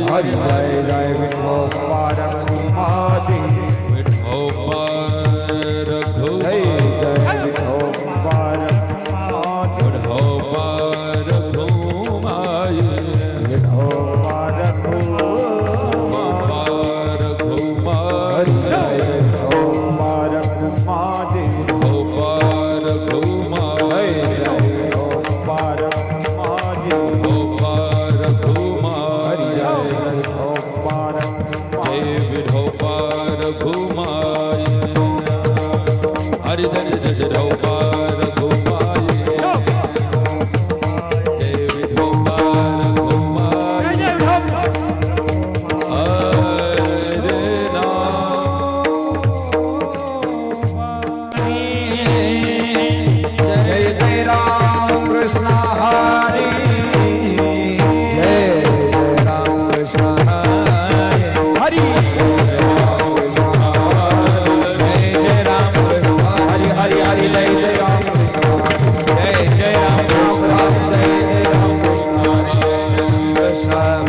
हरि जय जय विठोबार घुमाई विठोबार जय जय विठोबार विठोबार घुमाई विठोबार हरि जय विठोबार घुमाई विठोबार घुमाई जय विठोबार घुमाई विठोबार घुमाई जय विठोबार घुमाई हरि जय विठोबार घुमाई जय विठोबार घुमाई हरे जय जय राम कृष्ण हरि जय जय राम कृष्ण हरि जय जय राम कृष्ण हरि हरि हरि जय जय राम कृष्ण जय जय राम कृष्ण जय जय राम कृष्ण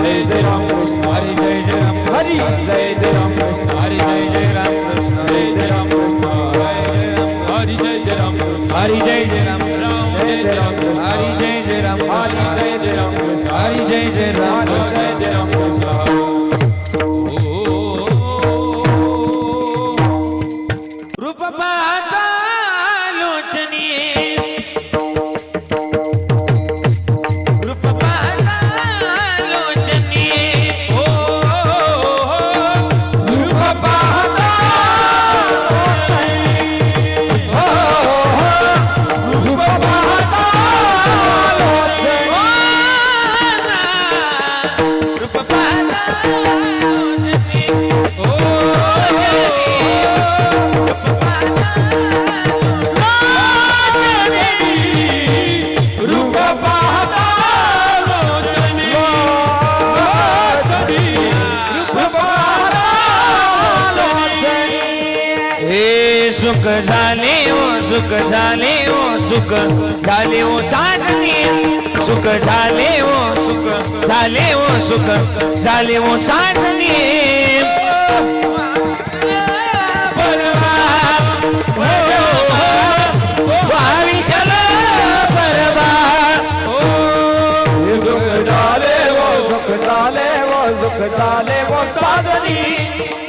जय जय राम कृष्ण हरि जय जय राम हरि जय जय राम कृष्ण हरि जय जय राम कृष्ण जय जय राम कृष्ण हरि जय जय राम हरि जय जय राम जय जय राम हरि जय जय राम हरि जय जय राम हरि जय जय राम जय जय राम रूप पाहता लोचनी रूप पाहता लोचनी ओ रूप पाहता रूप पाहता रूप पाहता लोचनी ओ रूप पाहता रूप पाहता लोचनी रूप पाहता हे सुख झाले ओ सुख झाले ओ सुख झाले ओ साजनी सुख झाले ओ सुख झाले ओ सुख झाले ओ साजनी परवा भावी चला परवा सुख झाले वो सुख झाले वो सुख झाले वो साधनी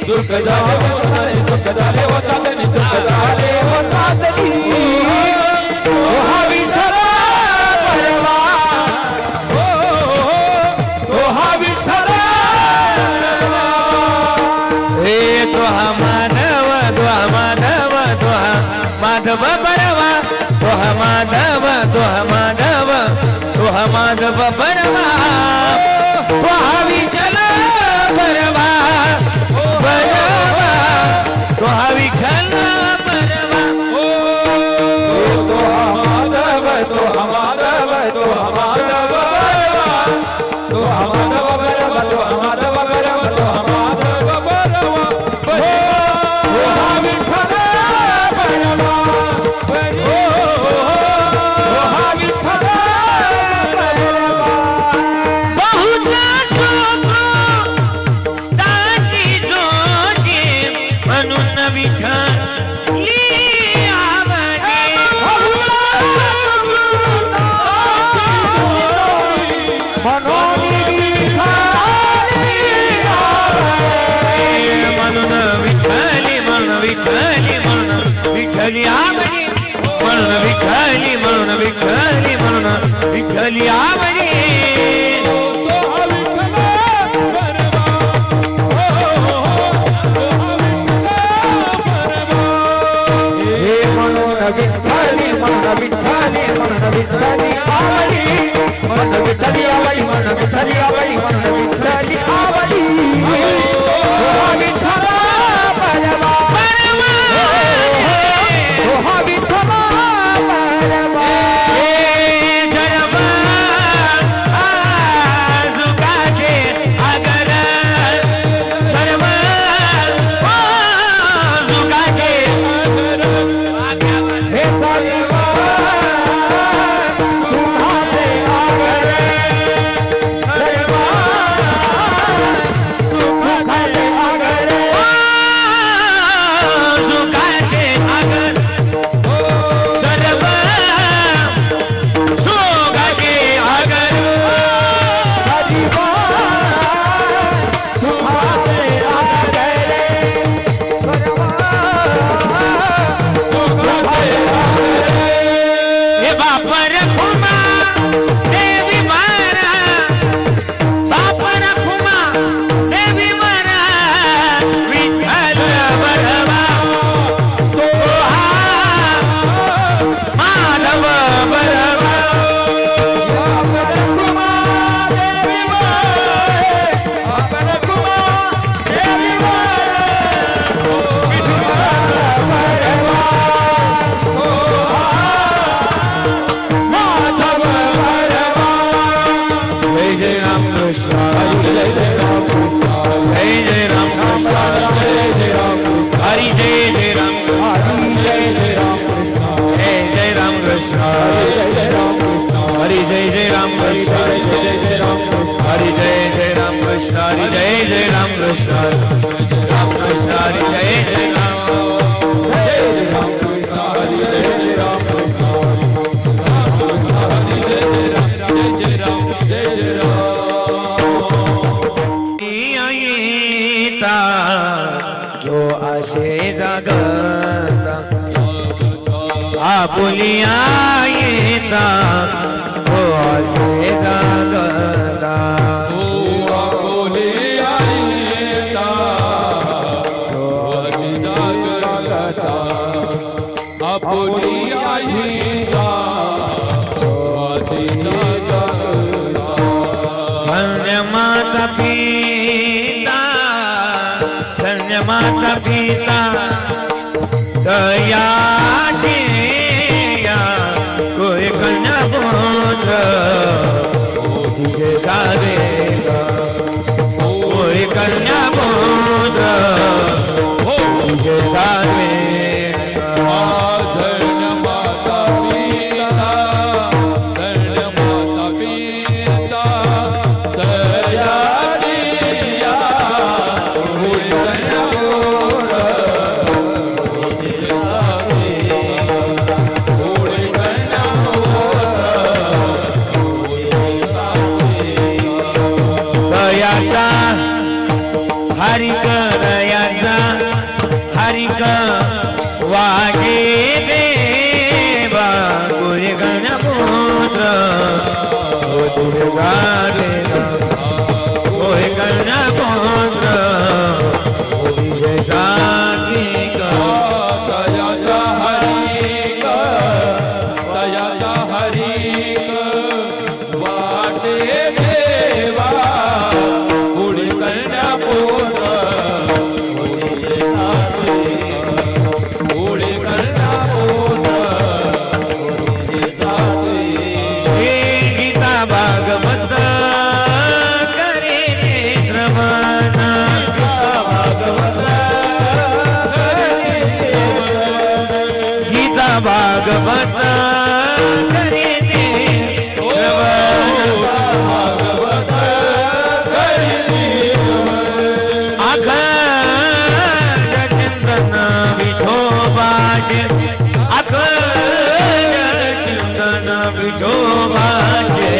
सुख झाले वो साधनी सुख झाले वो साधनी सुख झाले वो साधनी ओ हवी ठरा परवा ओ हवी ठरा हे तो माधव माधव माधव परवा तो माधव माधव परवा तो विठ्ठल परवा परवा तो विठ्ठल परवा तो माधव तो माधव तो माधव परवा तो माधव परवा तो माधव परवा तो माधव परवा ओ हवी ठरा परवा ओ हवी ठरा परवा बहुत सुख ताची जोडी म्हणून विठ्ठली आवडे म्हणून विठ्ठली म्हणून विठ्ठली म्हणून विठ्ठली आवडे म्हणून विठ्ठली म्हणून विठ्ठली म्हणून विठ्ठली आवडे हे म्हणून विठ्ठली म्हणून विठ्ठली म्हणून विठ्ठली आवडी म्हणून विठ्ठली आवडी म्हणून विठ्ठली आवडी म्हणून विठ्ठली आवडी ओ विठ्ठला परवा ओ विठ्ठला परवा हे जन्मा कृष्ण जय जय राम कृष्ण जय जय राम कृष्ण जय जय राम कृष्ण हरि जय जय राम कृष्ण जय जय राम कृष्ण जय जय राम कृष्ण जय जय राम कृष्ण हरि जय जय राम कृष्ण जय जय राम कृष्ण राम कृष्ण हरि जय जय राम कृष्ण हरि जय जय राम कृष्ण जो असे जगता आपुलिया येता जो असे जगता धन्य माता पिता धन्य माता पिता दयाची कोई कन्या पुत्र तुझे सारे कोई कन्या पुत्र तुझे सारे हरिक दयाचा हरिक वागे देवा गुरु गणपुत्र तुझे गाणे कोई गणपुत्र तुझे साथी दयाचा हरिक वाटे देवा गुरु गणपुत्र भागवत करे श्रवण गीता भागवत करे अखंड चिंतन विठोबाचे अखंड चिंतन विठोबाचे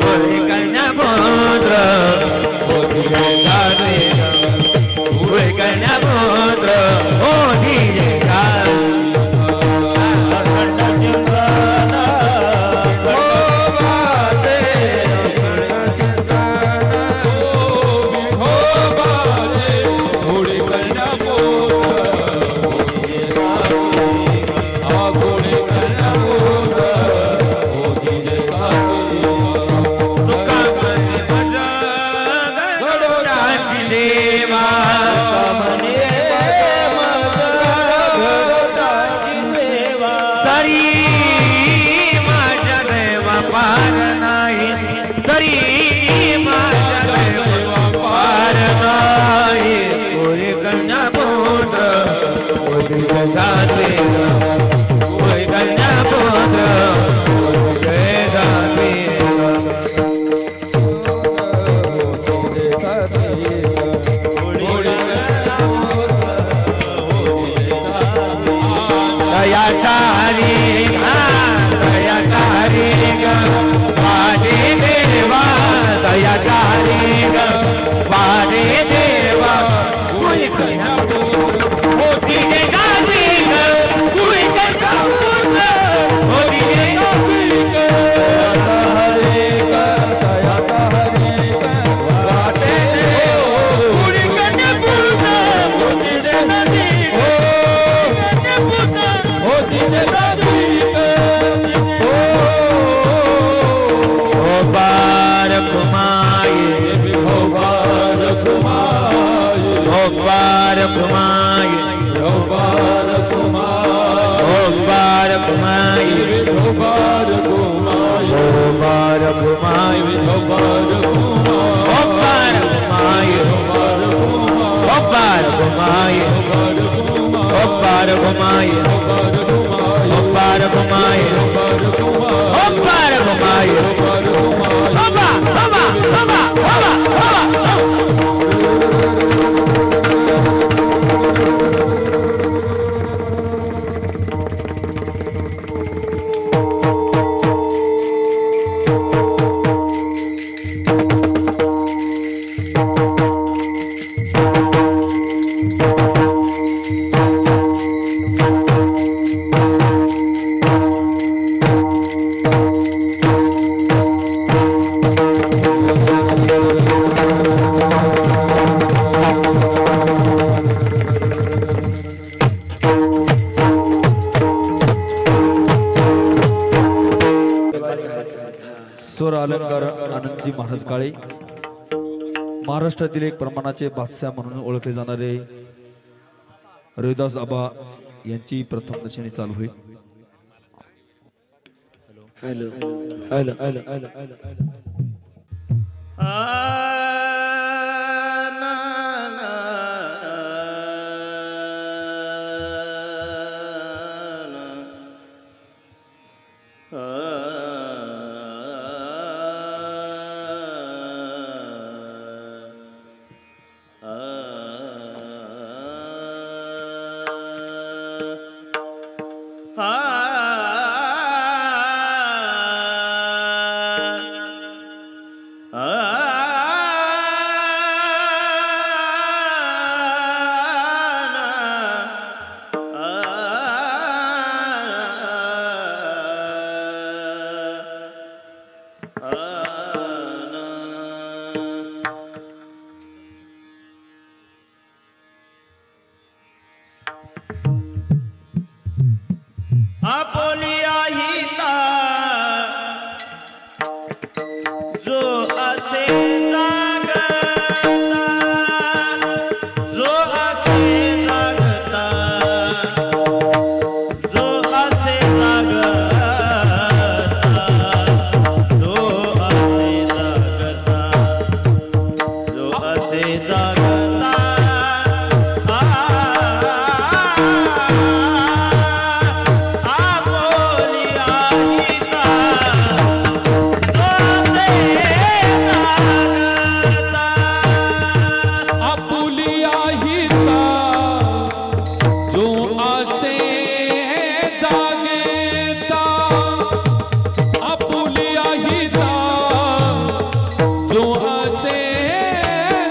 कोई कन्या पुत्र कोई कन्या पुत्र ओ धीरे अखंड चिंतन कोई कन्या पुत्र दया सारी दया सारी वादे देवा दया सारी वादे देवा कोई कन्या होती है कोई कन्या होती है Bhagavad पार घुमाए ओ पार घुमाए ओ पार घुमाए बाबा बाबा बाबा बाबा स्वर अलंकार आनंदजी महाराज काळे महाराष्ट्रातील एक प्रमाणाचे बादशाह म्हणून ओळखले जाणारे रविदास आबा यांची प्रथम दर्शनी चालू होईल. Hello hello hello hello hello आपोलिया हिता जो असे जागता जो असे जागता जो असे जागता जो असे जागता जो असे जागता जो आचे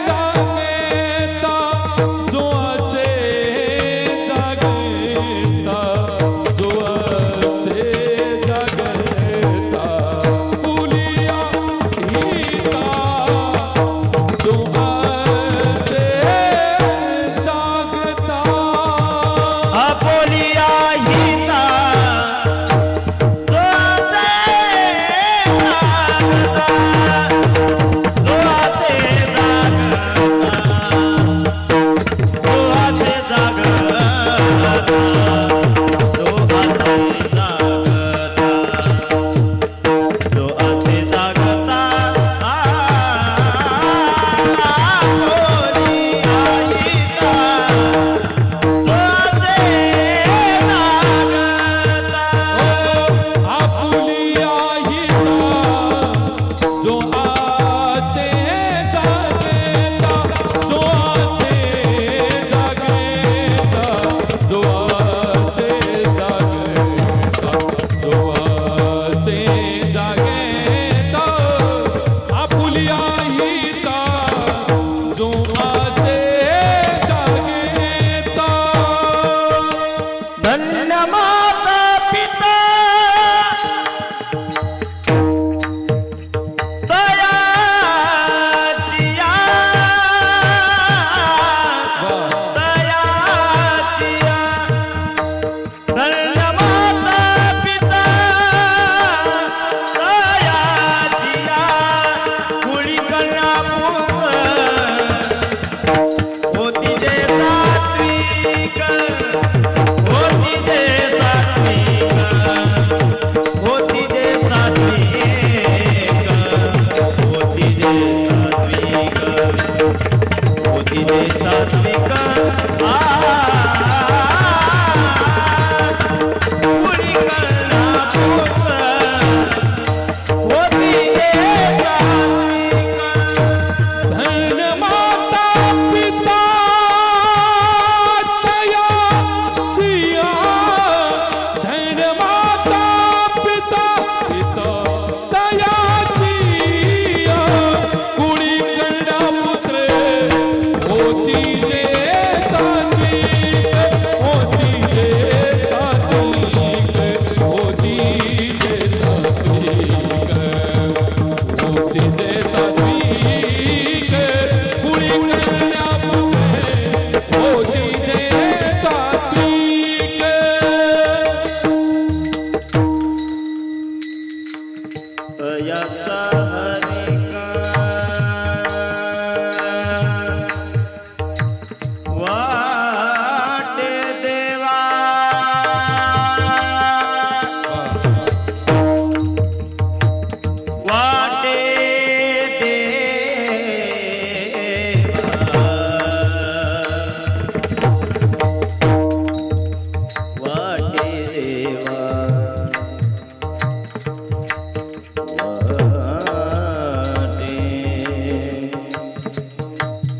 जागे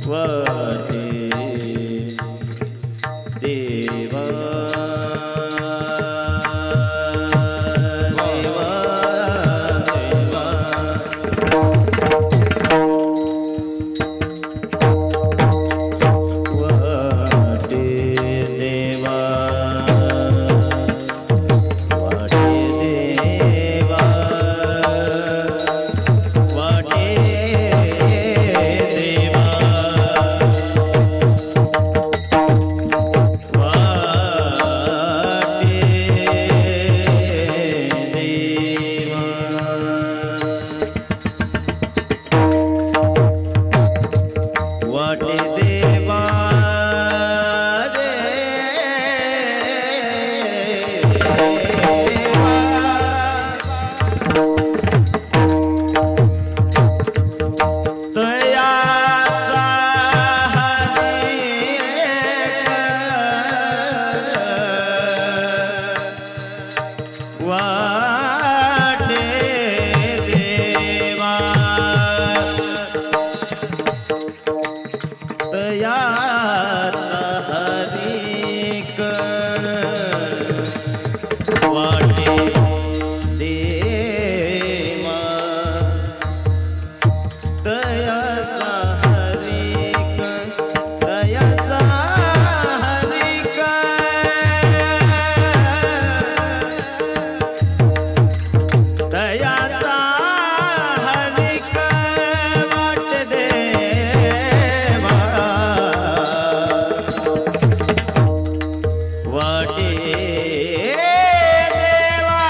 वाटे देवा देवा वाटे देवा वाटे देवा वाटे देवा वाटे देवा रे तयाचा वाटे देवा तयाचा हरिक वाटे देवा तयाचा हरिक तयाचा हरिक तयाचा हरिक वाटे देवा वाटे देवा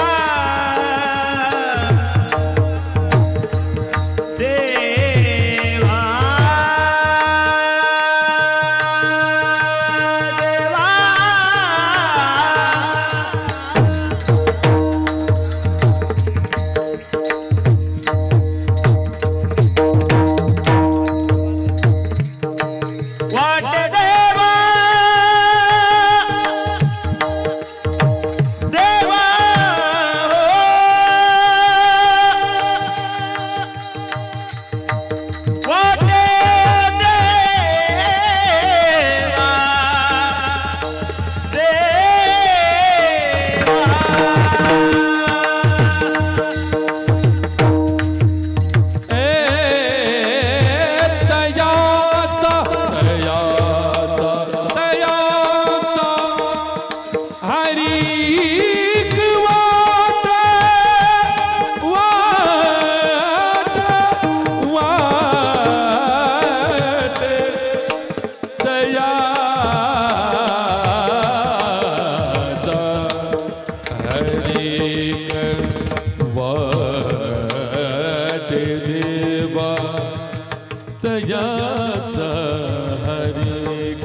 देवा वाटे देवा देवा वाटे देवा तयाचा हरिक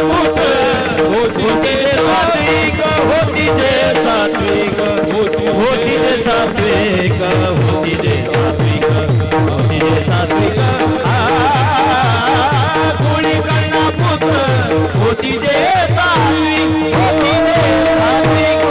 पुत्र होती जे सात्विक होती जे सात्विक होती जे सात्विक होती जे सात्विक होती जे सात्विक कुळी कन्या पुत्र होती जे सात्विक होती जे सात्विक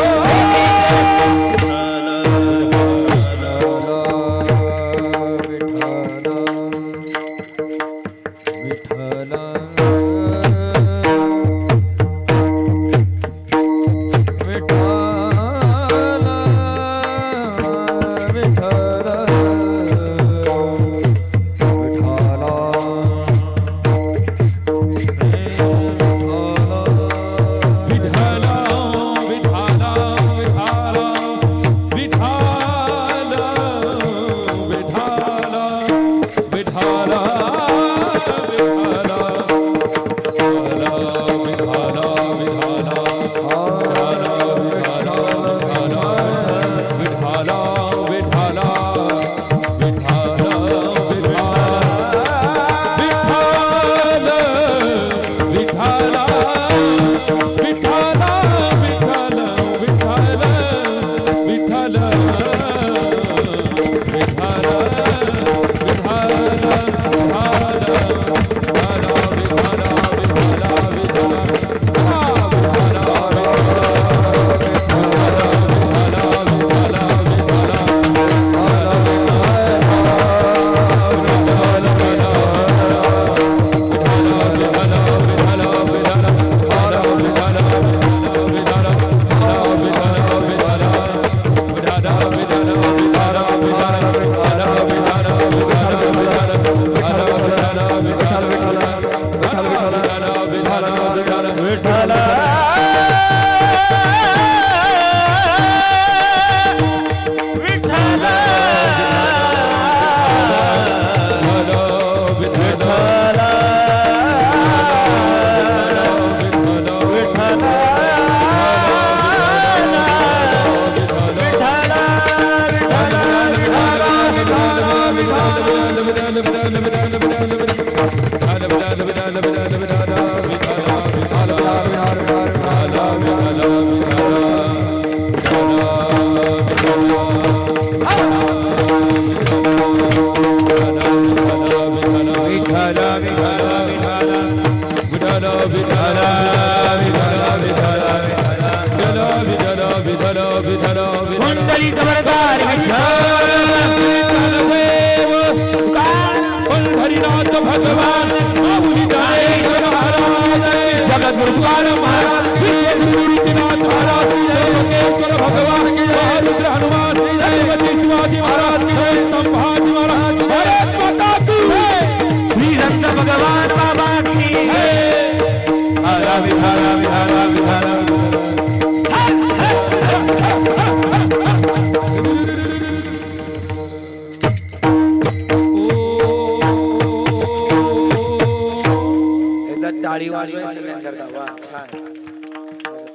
टाळी वाजवाय सगळ्यांकरता. वा छान.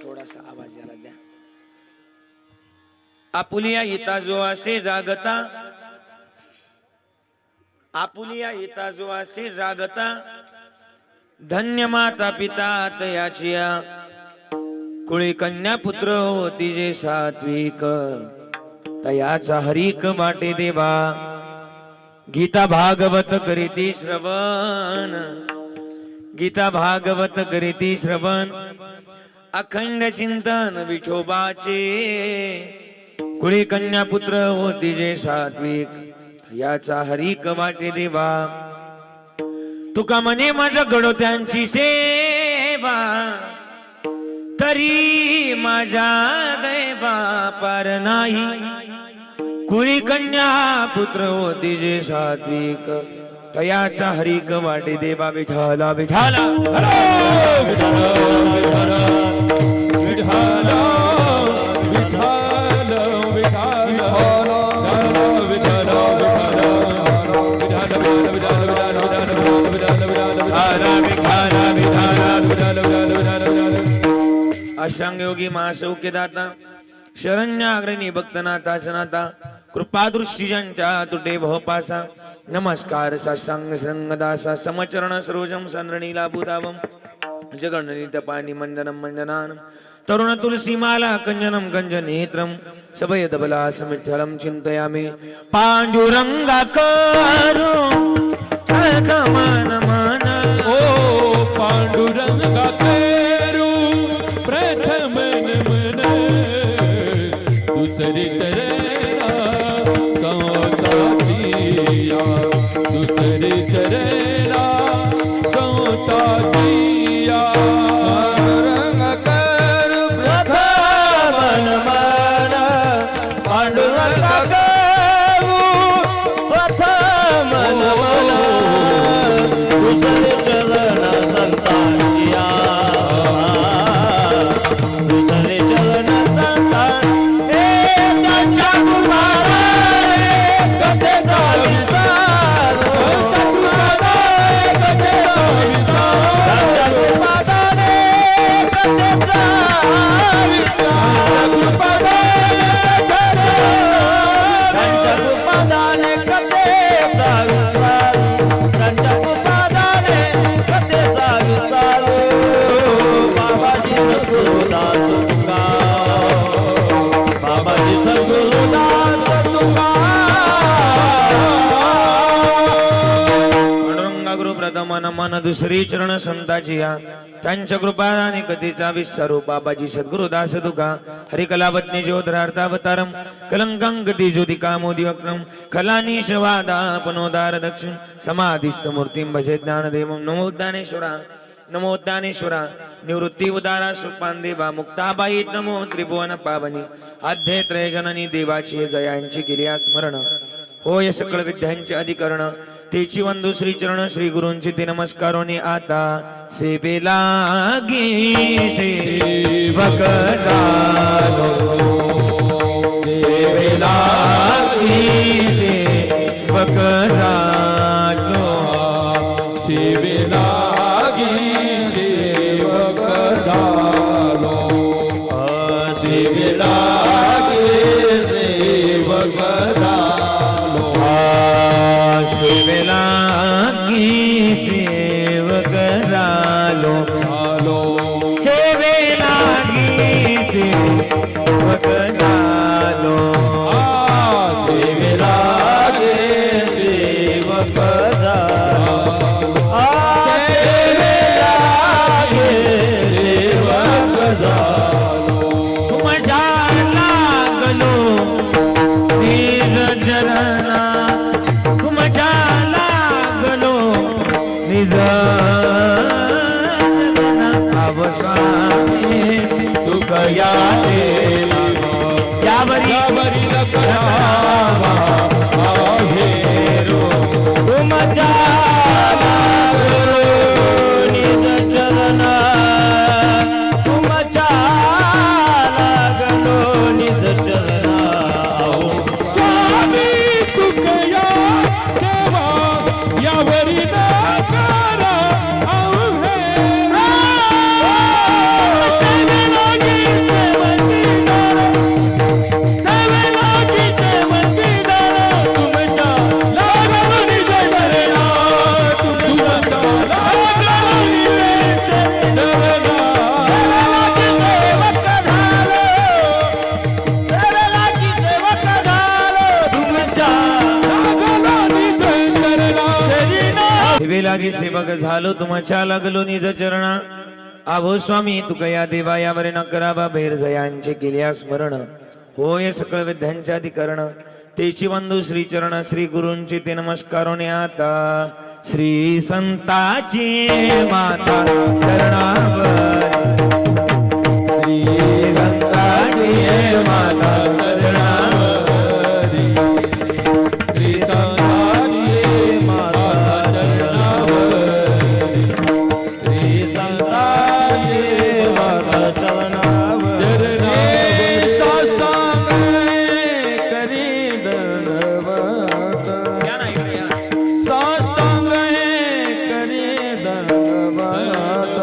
थोडासा आवाज याला द्या. आपुलिया येता जो असे जागता आपुलिया येता जो असे जागता धन्य माता पिता तयाचिया कुळी कन्या पुत्र होती जे सात्विक तयाचा हरिक वाटे देवा गीता भागवत करीती श्रवण गीता भागवत करीती श्रवण अखंड चिंतन विठोबाचे कुळी कन्या पुत्र होती जे सात्विक याचा हरिक वाटे देवा तुका म्हणे माझ्या गडोत्यांची सेवा तरी माझ्या दैवा पार नाही कुळी कन्या पुत्र होती जे सात्विक तयाचा हरिक वाटे देवा विठाला विठाला अष्टांग योगी महासौख्य दाता शरण्याग्रणी भक्तनाथा सनाता कृपा दृष्टी ज्यांच्या तुटे भवपासा नमस्कार साष्टांग श्रंगदासा समचरण सरोजम संद्रणीला बुधावम जगन्नितपाणि मण्डनं मण्डनानं तरुण तुलसीमाला कंजनं कंजनेत्रं सभयदबलासमिठ्ठलं चिन्तयामि पाण्डुरङ्गाकरो मन मन ओ पांडुरंगाकरू प्रथम नमन दुसरी चरणा संतातिया दुसरी चरणा संतातिया रंगकर प्रथम नमन पांडुरंगाकरू प्रथम नमन दुसरे चरण संतानिया दुसरे चरण संतान हे त्यांच्या कुमाराने कथेचा विस्तार त्यांच्या कुमाराने कथेचा त्यांच्या कुमाराने कथेचा विस्तार त्यांच्या कुमाराने कथेचा विस्तार बाबाजी सद्गुरुदास तुका बाबाजी सद्गुरुदास तुका पांडुरंगागुरु प्रथम नमन दुसरी चरण संताची या त्यांच्या कृपाने कधीचा विस्तारू बाबाजी सद्गुरुदास तुका हरिकलावत्नी ज्योतिरार्थावतारम कलंकांकटी ज्योतिका मोदी वक्रम खलानीशवादा पनोदार दक्षिण समाधिस्थ मूर्तिं भजे ज्ञानदेवं नमो ज्ञानेश्वरा निवृत्ती उदारा सुपान देवा मुक्ताबाई नमो त्रिभुवन पावनी आध्ये त्रय जननी देवाची जयांची केली स्मरण होय सकळ विद्यांचे अधिकरण तेची वंदू श्री चरण श्री गुरूंची ते नमस्कारोने आता सेवेला गे सेवक झालो सेवेला गे सेवक झालो शिवेला सेवक झालो शिवेला सेवक झालो सेवेला गे सेवक झालो सेवेला गे सेवक झालो सेवेला सेवक तुमच्या लागलो निज चरणा तुमच्या लागलो निज अवसाने तुक यावरी यावरी आहेरो तुमच्या लागलो निज चरण तुमच्या लागलो निज चरण स्वामी तुक या देवा यावरी नकारा लागी सेवक झालो तुमच्या लागलो निज चरणा आभो स्वामी तुकया देवा यावर न करावा बैर जयांचे केल्या स्मरण होय सकळ विद्यांचे अधिकरण तेची वंदू श्री चरण श्री गुरूंची ते नमस्कारोने आता श्री संताची माता चरणावर श्री संताची माता चरणावरी श्री संताची माता चरणावरी श्री संताची माता चरणावरी साष्टांग करी दंडवत साष्टांग करी दंडवत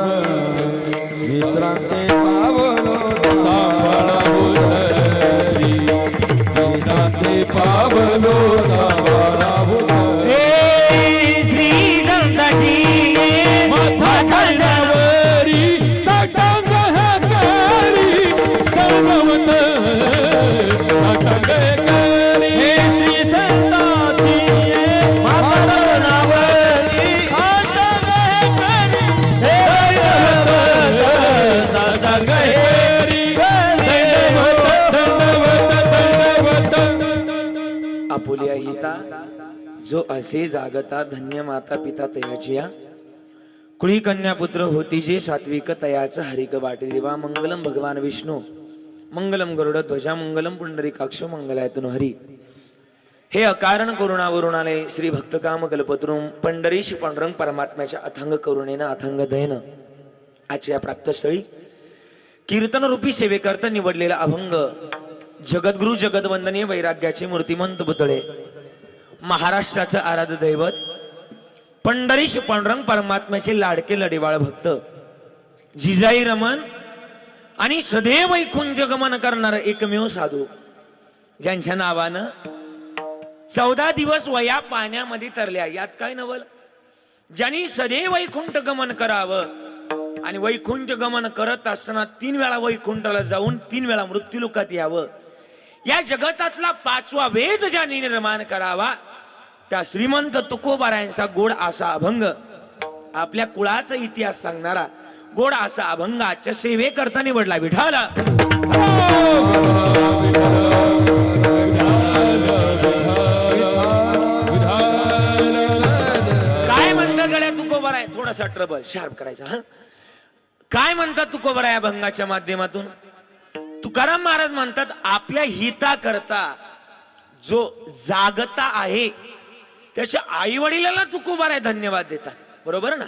आपुलिया हिता जो असे जागता धन्य माता पिता तयाचिया कुळी कन्या पुत्र होती जे सात्विक तयाच हरिक वाटे देवा मंगलम भगवान विष्णू मंगलम गरुड ध्वजा मंगलम पुंडरीकाक्ष मंगलायतुन हरी. हे अकारण करुणावरून आले श्री भक्तकाम कल्पतरुम पंढरीश पांडुरंग परमात्म्याच्या अथांग करुणेनं अथांग दयेनं आजच्या प्राप्तस्थळी कीर्तन रूपी सेवेकरता निवडलेला अभंग जगद्गुरु जगदवंदनीय वैराग्याचे मूर्तिमंत पुतळे महाराष्ट्राचं आराध्य दैवत पंढरीश पांडुरंग परमात्म्याचे लाडके लढेवाळ भक्त जिजाई रमण आणि सदैव वैकुंठ गमन करणारा एकमेव साधू ज्यांच्या नावानं 14 दिवस वया पाण्यामध्ये तरल्या. यात काय नवल? ज्यांनी सदैव वैकुंठ गमन करावं आणि वैकुंठ गमन करत असताना 3 वेळा वैकुंठाला जाऊन 3 वेळा मृत्यूलोकात यावं. या जगतातला 5वा वेद ज्यांनी निर्माण करावा त्या श्रीमंत तुकोबारायांचा गोड असा अभंग आपल्या कुळाचा इतिहास सांगणारा गोड असा अभंग आजच्या सेवेकरता निवडला. विठाला काय म्हणतात गड्या तुकोबारा? थोडासा ट्रबल शार्प करायचा. हा काय म्हणतात तुकोबारा या अभंगाच्या माध्यमातून? तुकाराम महाराज म्हणतात आपल्या हिता करता जो जागता आहे त्याच्या आई वडिलाला तुकोबारा धन्यवाद देतात. बरोबर ना?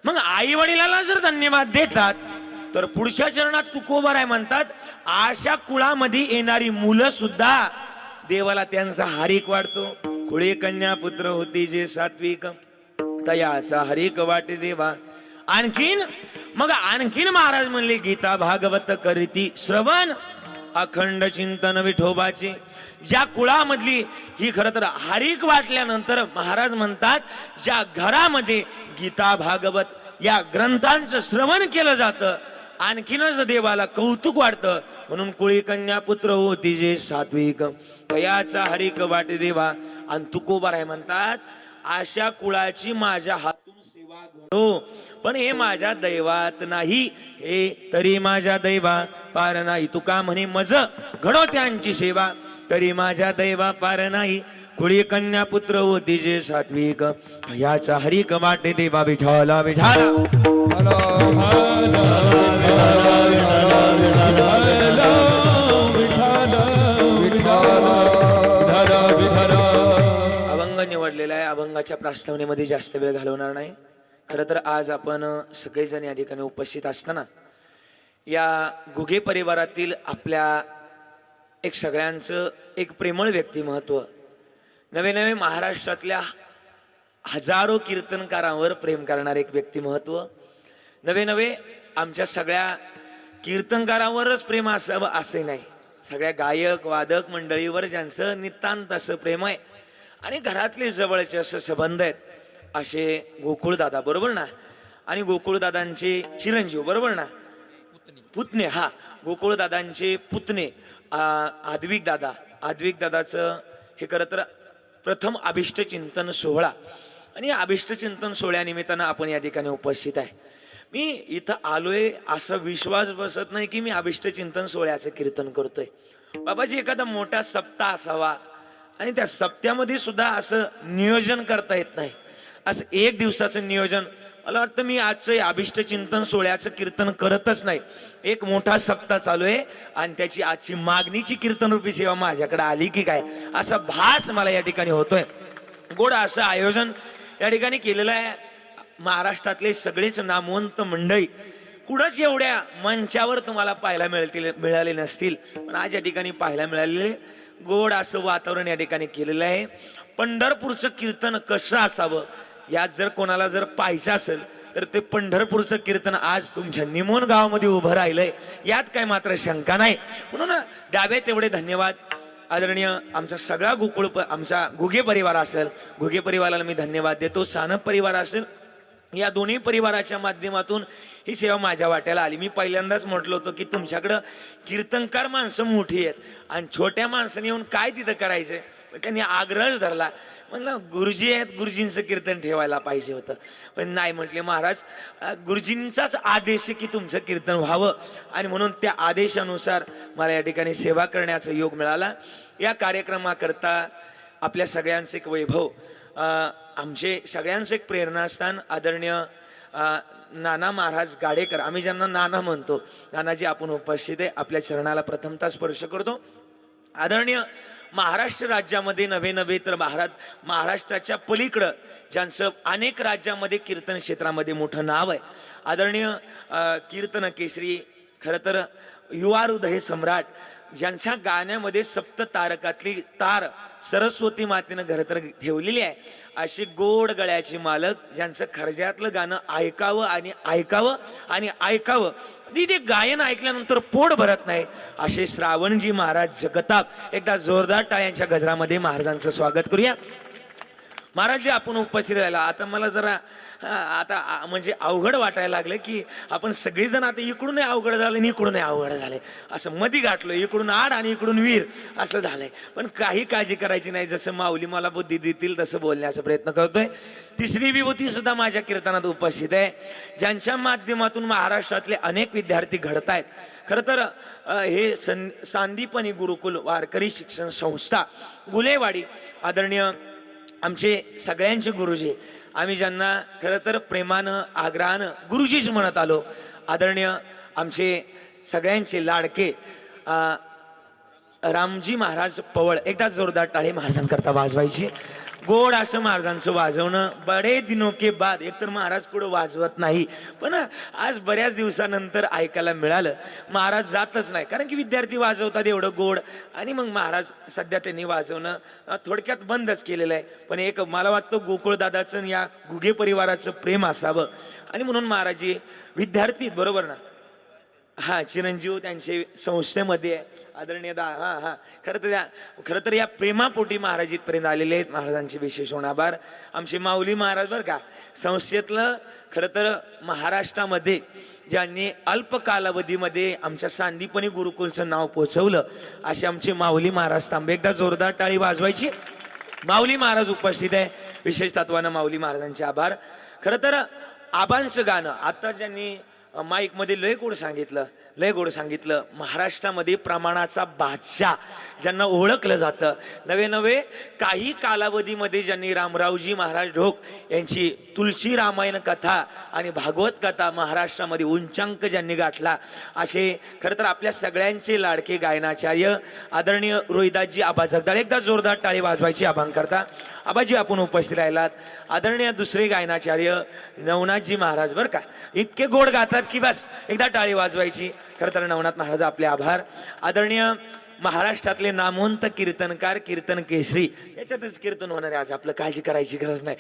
मग आई वडिलाला जर धन्यवाद देतात तर पुढच्या चरणात तुकोबाराय म्हणतात अशा कुळामध्ये येणारी मुलं सुद्धा देवाला त्यांचा हारिक वाढतो. कुळे कन्या पुत्र होती जे सात्विक तयाचा हरिक वाटे देवा. आणखीन महाराज म्हणले गीता भागवत करीती श्रवण अखंड चिंतन विठोबाचे. ज्या कुळामधली ही खरं तर हरिक वाटल्यानंतर महाराज म्हणतात ज्या घरामध्ये गीता भागवत या ग्रंथांचं श्रवण केलं जातं आणखीनच देवाला कौतुक वाटतं. म्हणून कुळी कन्या पुत्र होती जे सात्विक तयाचा हरिक वाटे देवा. आणि तुकोबाराय म्हणतात अशा कुळाची माझ्या हातून सेवा घडो पण हे माझ्या दैवात नाही हे तरी माझ्या दैवा पार नाही. तुका म्हणे मज घडो त्यांची सेवा तरी माझ्या दैवा पार नाही. कुळी कन्या पुत्र होती जे सात्विक याचा हरिक वाटे देवा. विठाला विठाला अभंग निवडलेला आहे. अभंगाच्या प्रास्तावनेमध्ये जास्त वेळ घालवणार नाही. खरं तर आज आपण सगळेजण या ठिकाणी उपस्थित असताना या घुगे परिवारातील आपल्या एक सगळ्यांचं एक प्रेमळ व्यक्तिमत्व नवे नवे महाराष्ट्रातल्या हजारो कीर्तनकारांवर प्रेम करणारे एक व्यक्तिमत्व नवे नवे आमच्या सगळ्या कीर्तनकारांवरच प्रेम असावं असे नाही. सगळ्या गायक वादक मंडळीवर ज्यांचं नितांत असं प्रेम आहे आणि घरातले जवळचे असं संबंध आहेत असे गोकुळदादा. बरोबर ना? आणि गोकुळदादांचे चिरंजीव. बरोबर ना? पुतणे. हा गोकुळदादांचे पुतणे आद्विक दादाचं हे खरं तर प्रथम अभिष्ट चिंतन सोहळा आणि या अभिष्ट चिंतन सोहळ्यानिमित्तानं आपण या ठिकाणी उपस्थित आहे. मी इथं आलोय असा विश्वास बसत नाही की मी अभिष्ट चिंतन सोहळ्याचं कीर्तन करतोय. बाबाजी एखादा मोठा सप्ताह असावा आणि त्या सप्त्यामध्ये सुद्धा असं नियोजन करता येत नाही. असं एक दिवसाचं नियोजन मला वाटतं मी आजचं अभिष्ट चिंतन सोहळ्याचं कीर्तन करतच नाही. एक मोठा सप्ताह चालू आहे आणि त्याची आजची मागणीची कीर्तन रूपी सेवा माझ्याकडे आली की काय असा भास मला या ठिकाणी होतोय. गोड असं आयोजन या ठिकाणी केलेलं आहे. महाराष्ट्रातले सगळेच नामवंत मंडळी कुठंच एवढ्या मंचावर तुम्हाला पाहायला मिळाले नसतील पण आज या ठिकाणी पाहायला मिळालेले गोड असं वातावरण या ठिकाणी केलेलं आहे. पंढरपूरचं कीर्तन कसं असावं यात जर कोणाला जर पाहायचं असेल तर ते पंढरपूरचं कीर्तन आज तुमच्या निमोन गावामध्ये उभं राहिलंय यात काय मात्र शंका नाही. म्हणून द्यावे तेवढे धन्यवाद. आदरणीय आमचा सगळा आमचा घुगे परिवार असेल घुगे परिवाराला मी धन्यवाद देतो. सानप परिवार असेल या दोन्ही परिवाराच्या माध्यमातून ही सेवा माझ्या वाट्याला आली. मी पहिल्यांदाच म्हटलं होतं की तुमच्याकडं कीर्तनकार माणसं मोठी आहेत आणि छोट्या माणसाने येऊन काय तिथं करायचंय. त्यांनी आग्रहच धरला. म्हणलं गुरुजी आहेत गुरुजींचं कीर्तन ठेवायला पाहिजे होतं पण नाही म्हटले महाराज गुरुजींचाच आदेश आहे की तुमचं कीर्तन व्हावं आणि म्हणून त्या आदेशानुसार मला या ठिकाणी सेवा करण्याचा योग मिळाला. या कार्यक्रमाकरता आपल्या सगळ्यांचे एक वैभव, आमचे सगळ्यांचे एक प्रेरणास्थान आदरणीय नाना महाराज गाडेकर, आम्ही ज्यांना नाना म्हणतो, नानाजी आपण उपस्थित आहे, आपल्या चरणाला प्रथमतः स्पर्श करतो. आदरणीय महाराष्ट्र राज्यामध्ये नव्हे तर महाराष्ट्राच्या पलीकडं ज्यांचं अनेक राज्यामध्ये कीर्तन क्षेत्रामध्ये मोठं नाव आहे, आदरणीय कीर्तन केसरी, खरं तर युवा हृदय सम्राट, ज्यांच्या गाण्यामध्ये सप्त तारकातली तार सरस्वती मातेनं घर तर ठेवलेली आहे, अशी गोड गळ्याची मालक, ज्यांचं खर्जातलं गाणं ऐकावं आणि ऐकावं आणि ऐकावं, ते गायन ऐकल्यानंतर पोट भरत नाही, असे श्रावणजी महाराज जगताप. एकदा जोरदार टाळ्यांच्या गजरामध्ये महाराजांचं स्वागत करूया. महाराज आपण उपस्थित राहिला. आता मला जरा आता म्हणजे अवघड वाटायला लागलं की आपण सगळेजण आता इकडूनही अवघड झालं आणि इकडूनही अवघड झालंय, असं मध्ये गाठलो, इकडून आड आणि इकडून वीर असं झालंय. पण काही काळजी करायची नाही, जसं माऊली मला बुद्धी देतील तसं बोलण्याचा प्रयत्न करतोय. तिसरी विभूती सुद्धा माझ्या कीर्तनात उपस्थित आहे, ज्यांच्या माध्यमातून महाराष्ट्रातले अनेक विद्यार्थी घडत आहेत. खरं तर हे सांदीपनी गुरुकुल वारकरी शिक्षण संस्था गुलेवाडी, आदरणीय आमचे सगळ्यांचे गुरुजी, आम्ही ज्यांना खरं तर प्रेमानं आग्रहानं गुरुजीच म्हणत आलो, आदरणीय आमचे सगळ्यांचे लाडके रामजी महाराज पवळ, एकदा जोरदार टाळी महाराजांकरता वाजवायची. गोड असं महाराजांचं वाजवणं, बडे दिनो के बाद, एकतर महाराज कुठं वाजवत नाही, पण आज बऱ्याच दिवसानंतर ऐकायला मिळालं. महाराज जातच नाही, कारण की विद्यार्थी वाजवतात एवढं गोड, आणि मग महाराज सध्या त्यांनी वाजवणं थोडक्यात बंदच केलेलं आहे. पण एक मला वाटतं गोकुळदादाचं या घुगे परिवाराचं प्रेम असावं, आणि म्हणून महाराजी विद्यार्थी बरोबर ना, हा चिरंजीव त्यांचे संस्थेमध्ये आदरणीय खरं तर या प्रेमापोटी महाराज इथपर्यंत आलेले आहेत. महाराजांचे विशेष आभार. आमचे माऊली महाराज बरं का, संस्थेतलं खरं तर महाराष्ट्रामध्ये ज्यांनी अल्प कालावधीमध्ये आमच्या सांदीपनी गुरुकुलचं नाव पोचवलं, असे आमचे माऊली महाराज तांबे, एकदा जोरदार टाळी वाजवायची. माऊली महाराज उपस्थित आहे, विशेष तत्वानं माऊली महाराजांचे आभार. खरं तर आबांचं गाणं आता ज्यांनी माईकमध्ये लय गोड सांगितलं, महाराष्ट्रामध्ये प्रमाणाचा बादशाह ज्यांना ओळखलं जातं, नवे काही कालावधीमध्ये ज्यांनी रामरावजी महाराज ढोक यांची तुलसी रामायण कथा आणि भागवत कथा महाराष्ट्रामध्ये उंचांक ज्यांनी गाठला, असे खरं तर आपल्या सगळ्यांचे लाडके गायनाचार्य आदरणीय रोहिदासजी आबा जगदाळे, एकदा जोरदार टाळी वाजवायची आबांकरता. आबाजी आपण उपस्थित राहिलात. आदरणीय दुसरे गायनाचार्य नवनाथजी महाराज बरं का, इतके गोड गातात की बस एकदा टाळी वाजवायची. खरं तर नवनाथ महाराज आपले आभार. आदरणीय महाराष्ट्रातले नामवंत कीर्तनकार कीर्तन केसरी, याच्यातच कीर्तन होणार आहे आज, आपलं काळजी करायची गरज नाही.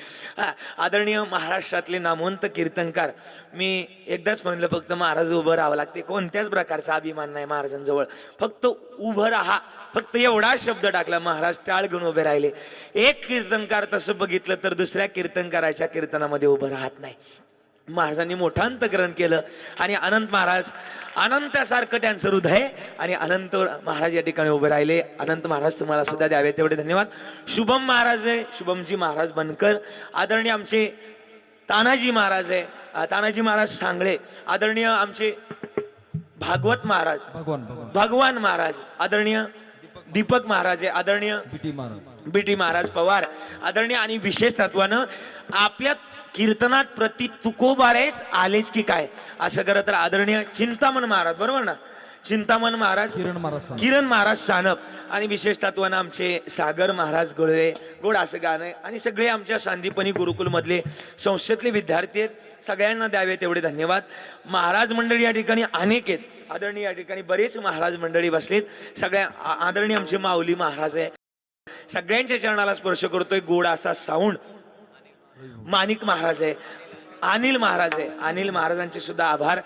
आदरणीय महाराष्ट्रातले नामवंत कीर्तनकार, मी एकदाच म्हणलं फक्त महाराज उभं राहावं लागते, कोणत्याच प्रकारचा अभिमान नाही महाराजांजवळ, फक्त उभं राहा, फक्त एवढा शब्द टाकला, महाराज टाळ घेऊन उभे राहिले. एक कीर्तनकार तसं बघितलं तर दुसऱ्या कीर्तनकाराच्या कीर्तनामध्ये उभं राहत नाही. महाराजांनी मोठं अंतकरण केलं, आणि अनंत महाराज अनंतासारखं त्यांचं हृदय, आणि अनंत महाराज या ठिकाणी उभे राहिले. अनंत महाराज तुम्हाला सुद्धा द्यावे तेवढे धन्यवाद. शुभम महाराज आहे, शुभमजी महाराज बनकर. आदरणीय आमचे तानाजी महाराज आहे, तानाजी महाराज सांगळे. आदरणीय आमचे भागवत महाराज, भगवान महाराज. आदरणीय दीपक महाराज आहे. आदरणीय बीटी महाराज पवार. आदरणीय आणि विशेष तत्वानं आपल्या कीर्तनात प्रति तुकोबारेच आलेच की काय असं करत तर आदरणीय चिंतामण महाराज, बरोबर ना, चिंतामण महाराज, किरण महाराज सानप, आणि विशेष तत्वानं आमचे सागर महाराज गळवे, गोड असं गाणं आहे. आणि सगळे आमच्या सांदीपनी गुरुकुलमधले संस्थेतले विद्यार्थी आहेत, सगळ्यांना द्यावे तेवढे धन्यवाद. महाराज मंडळी या ठिकाणी अनेक आहेत, आदरणीय या ठिकाणी बरेच महाराज मंडळी बसलेत. सगळ्या आदरणीय आमचे माऊली महाराज आहे, सगळ्यांच्या चरणाला स्पर्श करतोय. गोड असा साऊंड माणिक महाराज आहे, अनिल महाराज आहे. अनिल महाराजांचे सुद्धा आभार.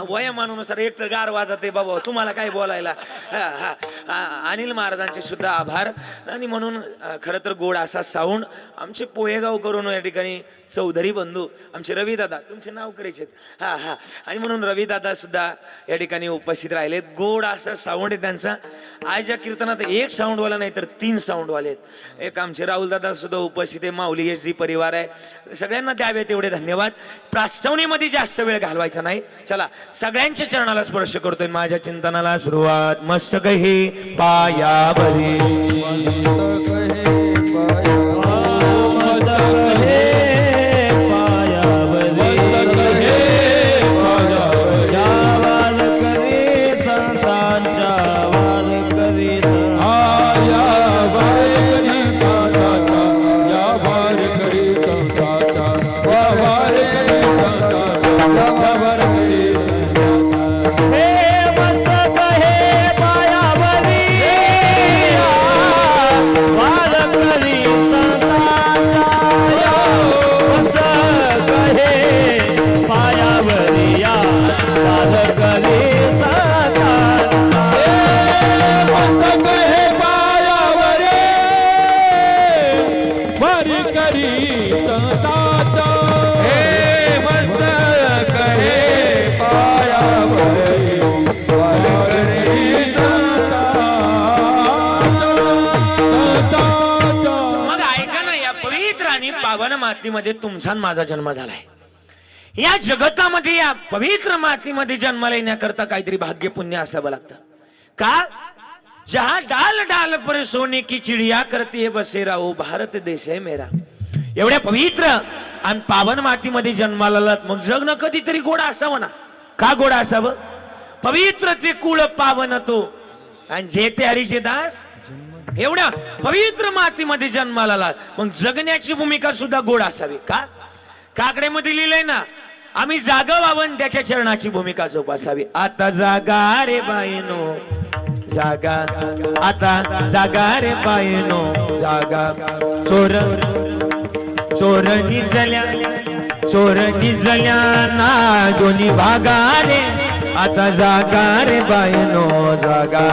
वयामानानुसार एक तर गार वाजत आहे बाबा, तुम्हाला काय बोलायला. अनिल महाराजांचे सुद्धा आभार. आणि म्हणून खरं तर गोड असा साऊंड आमचे पोहेगाव करून या ठिकाणी चौधरी बंधू आमचे रविदादा, तुमचे नाव करायचे आणि म्हणून रविदादा सुद्धा या ठिकाणी उपस्थित राहिलेत. गोड असा साऊंड आहे त्यांचा. आज या कीर्तनात एक साऊंडवाला नाही तर 3 साऊंडवाले आहेत. एक आमचे राहुलदादा सुद्धा उपस्थित आहे, माऊली HD परिवार आहे. सगळ्यांना द्यावे तेवढे धन्यवाद. प्रास्तावनेमध्ये जास्त वेळ घालवायचा नाही. चला सगळ्यांच्या चरणाला स्पर्श करतोय. माझ्या चिंतनाला सुरुवात मस्तक हे पायावरी, कलेचा तारका. मस्तक हे पायावरे वारी करीत तात. हे मस्तक हे पायावरे वारी करीत तात. मग ऐका ना, या पवित्र आणि पावन मातीमध्ये तुमचा आणि माझा जन्म झालाय. या जगतामध्ये या पवित्र मातीमध्ये जन्माला येण्याकरता काहीतरी भाग्य पुण्य असावं लागतं. का? जहा डाल डाल पर सोने की चिडिया करती है बसेरा, ओ भारत देश है मेरा. एवढ्या पवित्र आणि पावन मातीमध्ये जन्माला आलात, मग जगणं कधीतरी गोड असावं ना. का गोड असावं? पवित्र ते कुळ पावन तो आणि जे ते हरीचे दास. एवढ्या पवित्र मातीमध्ये जन्माला आलात, मग जगण्याची भूमिका सुद्धा गोड असावी. का? काकड्यामध्ये लिहिलंय ना, आम्ही जागा व्हावं त्याच्या चरणाची भूमिका जोपासावी. आता जागा रे बाईनो जागा, आता जागा रे बाईनो जागा. चोर चोर निजल्या ना दोन्ही भागा रे. आता जागा रे बाईनो जागा,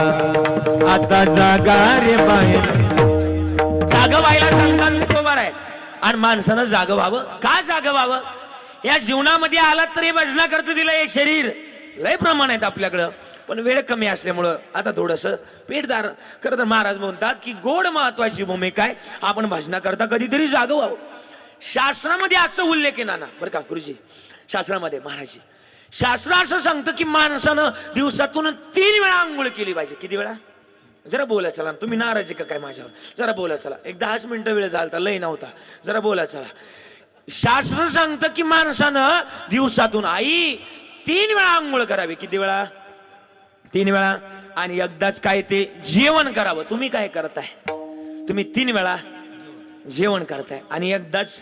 आता जागा रे बाईनो. जागा व्हायला सांगतात बरोबर आहे. आणि माणसानं जाग व्हावं. का जाग व्हावं? या जीवनामध्ये आलात तर हे भजना करता दिलं. हे शरीर लय प्रमाण आहेत आपल्याकडं, पण वेळ कमी असल्यामुळं आता थोडस पेटदार. खरं तर महाराज म्हणतात की गोड महत्वाची भूमिका आहे. आपण भजना करता कधीतरी जाग व्हावं. शास्त्रामध्ये असं उल्लेख आहे ना बरं का गुरुजी, शास्त्रामध्ये महाराज शास्त्र असं सांगतं की माणसानं दिवसातून 3 वेळा आंघोळ केली पाहिजे. किती वेळा? जरा बोला चला. तुम्ही नाराज का काय माझ्यावर? जरा बोला चला. एक 10 मिनिटं वेळ झालता, लय नव्हता. जरा बोला चला. शास्त्र सांगतं की माणसानं दिवसातून 3 वेळा आंघोळ करावी. किती वेळा? 3 वेळा. आणि एकदाच काय ते जेवण करावं. तुम्ही काय करताय? तुम्ही 3 वेळा जेवण करताय आणि एकदाच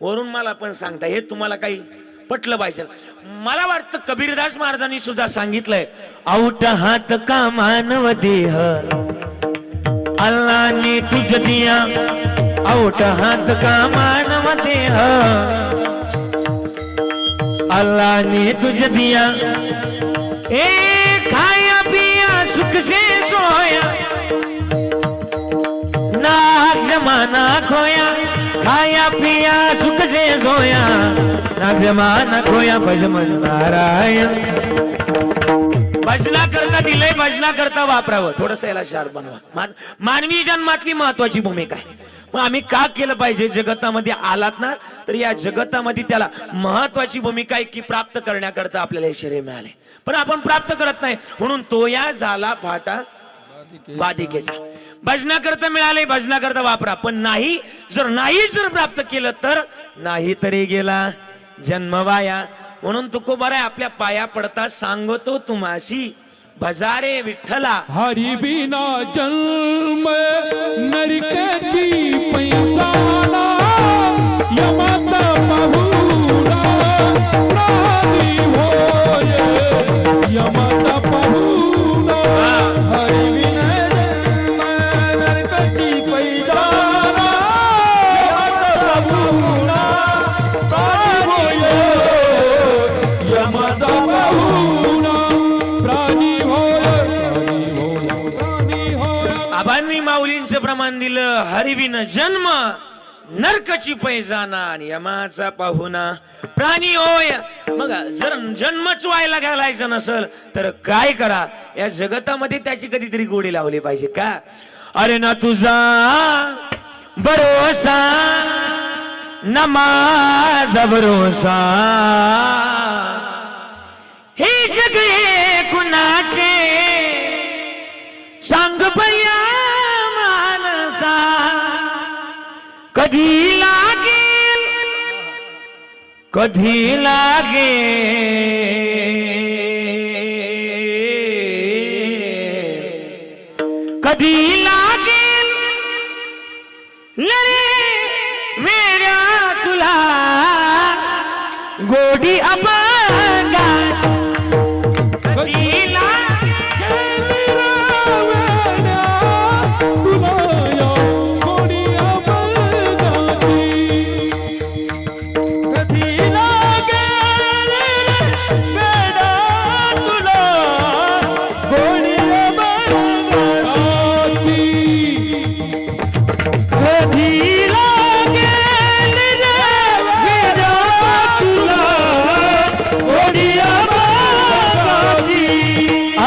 वरून मला पण सांगताय. हे तुम्हाला काही पटलं पाहिजे. मला वाटतं कबीरदास महाराजांनी सुद्धा सांगितलंय, आउट हात का मानव देह अल्लाह ने तुझ दिया, आउट हात का मानव देह अल्लाह ने तुझ दिया. ए खाया पिया सुख से सोया, नाक जमाना खोया. खाया पिया सुख से सोया, नाक जमाना खोया. भजमन नारायण. भजना करता दिलंय, भजना करता वापरावं. थोडस याला शार बनवा. मानवी जन्मातली महत्वाची भूमिका आहे. मग आम्ही का केलं पाहिजे? जगतामध्ये आलात ना, तर या जगतामध्ये त्याला महत्वाची भूमिका आहे की प्राप्त करण्याकरता आपल्याला हे शरीर मिळाले, पण आपण प्राप्त करत नाही. म्हणून तो या झाला फाटा बाधिकेचा. भजना करता मिळाले, भजना करता वापरा. पण नाही जर प्राप्त केलं तर नाही तरी गेला जन्म वाया. म्हणून तुकोबाराय आपल्या पाया पडता सांगतो तुम्हाशी, भजारे विठ्ठला. हरी बिना जन्म नरकाची पैंजाना, यमाचा पाहुणा प्राणी होय, यमाचा पाहुणा. हरी बिना जन्म नरकाची पैंजाना, यमाचा पाहुणा प्राणी होय, यमाचा पाहुणा प्राणी होय. आबांनी माऊलींचं प्रमाण दिलं. हरिविन जन्म नरकाची पैजाना आणि यमाचा पाहुणा प्राणी होय. मग जर जन्मच व्हायला घालायचं नसल तर काय करा? या जगतामध्ये त्याची कधीतरी गोडी लावली पाहिजे. का? अरे ना तुझा भरोसा ना माझा भरोसा, हे जग हे कुणाचे सांग बया मानसा. कधी लागेल कधी लागेल कधी लागेल लरे मेऱ्या तुला गोडी अभंगा. कधी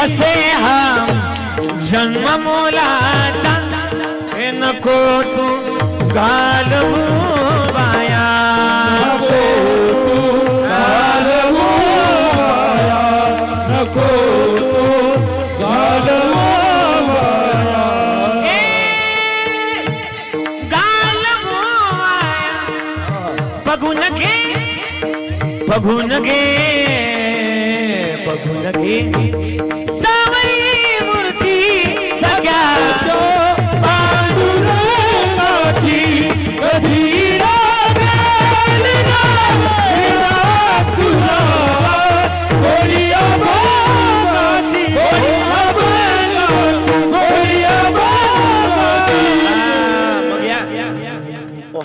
असे हा जन्म मोलाचा हे नको तू घालवू बाया नको बघून घे बघून घे बघून घे सावरी मूर्ती सगळ्या पांडुरंगाची कधी रागाल तुला गोरिया बागाची मग या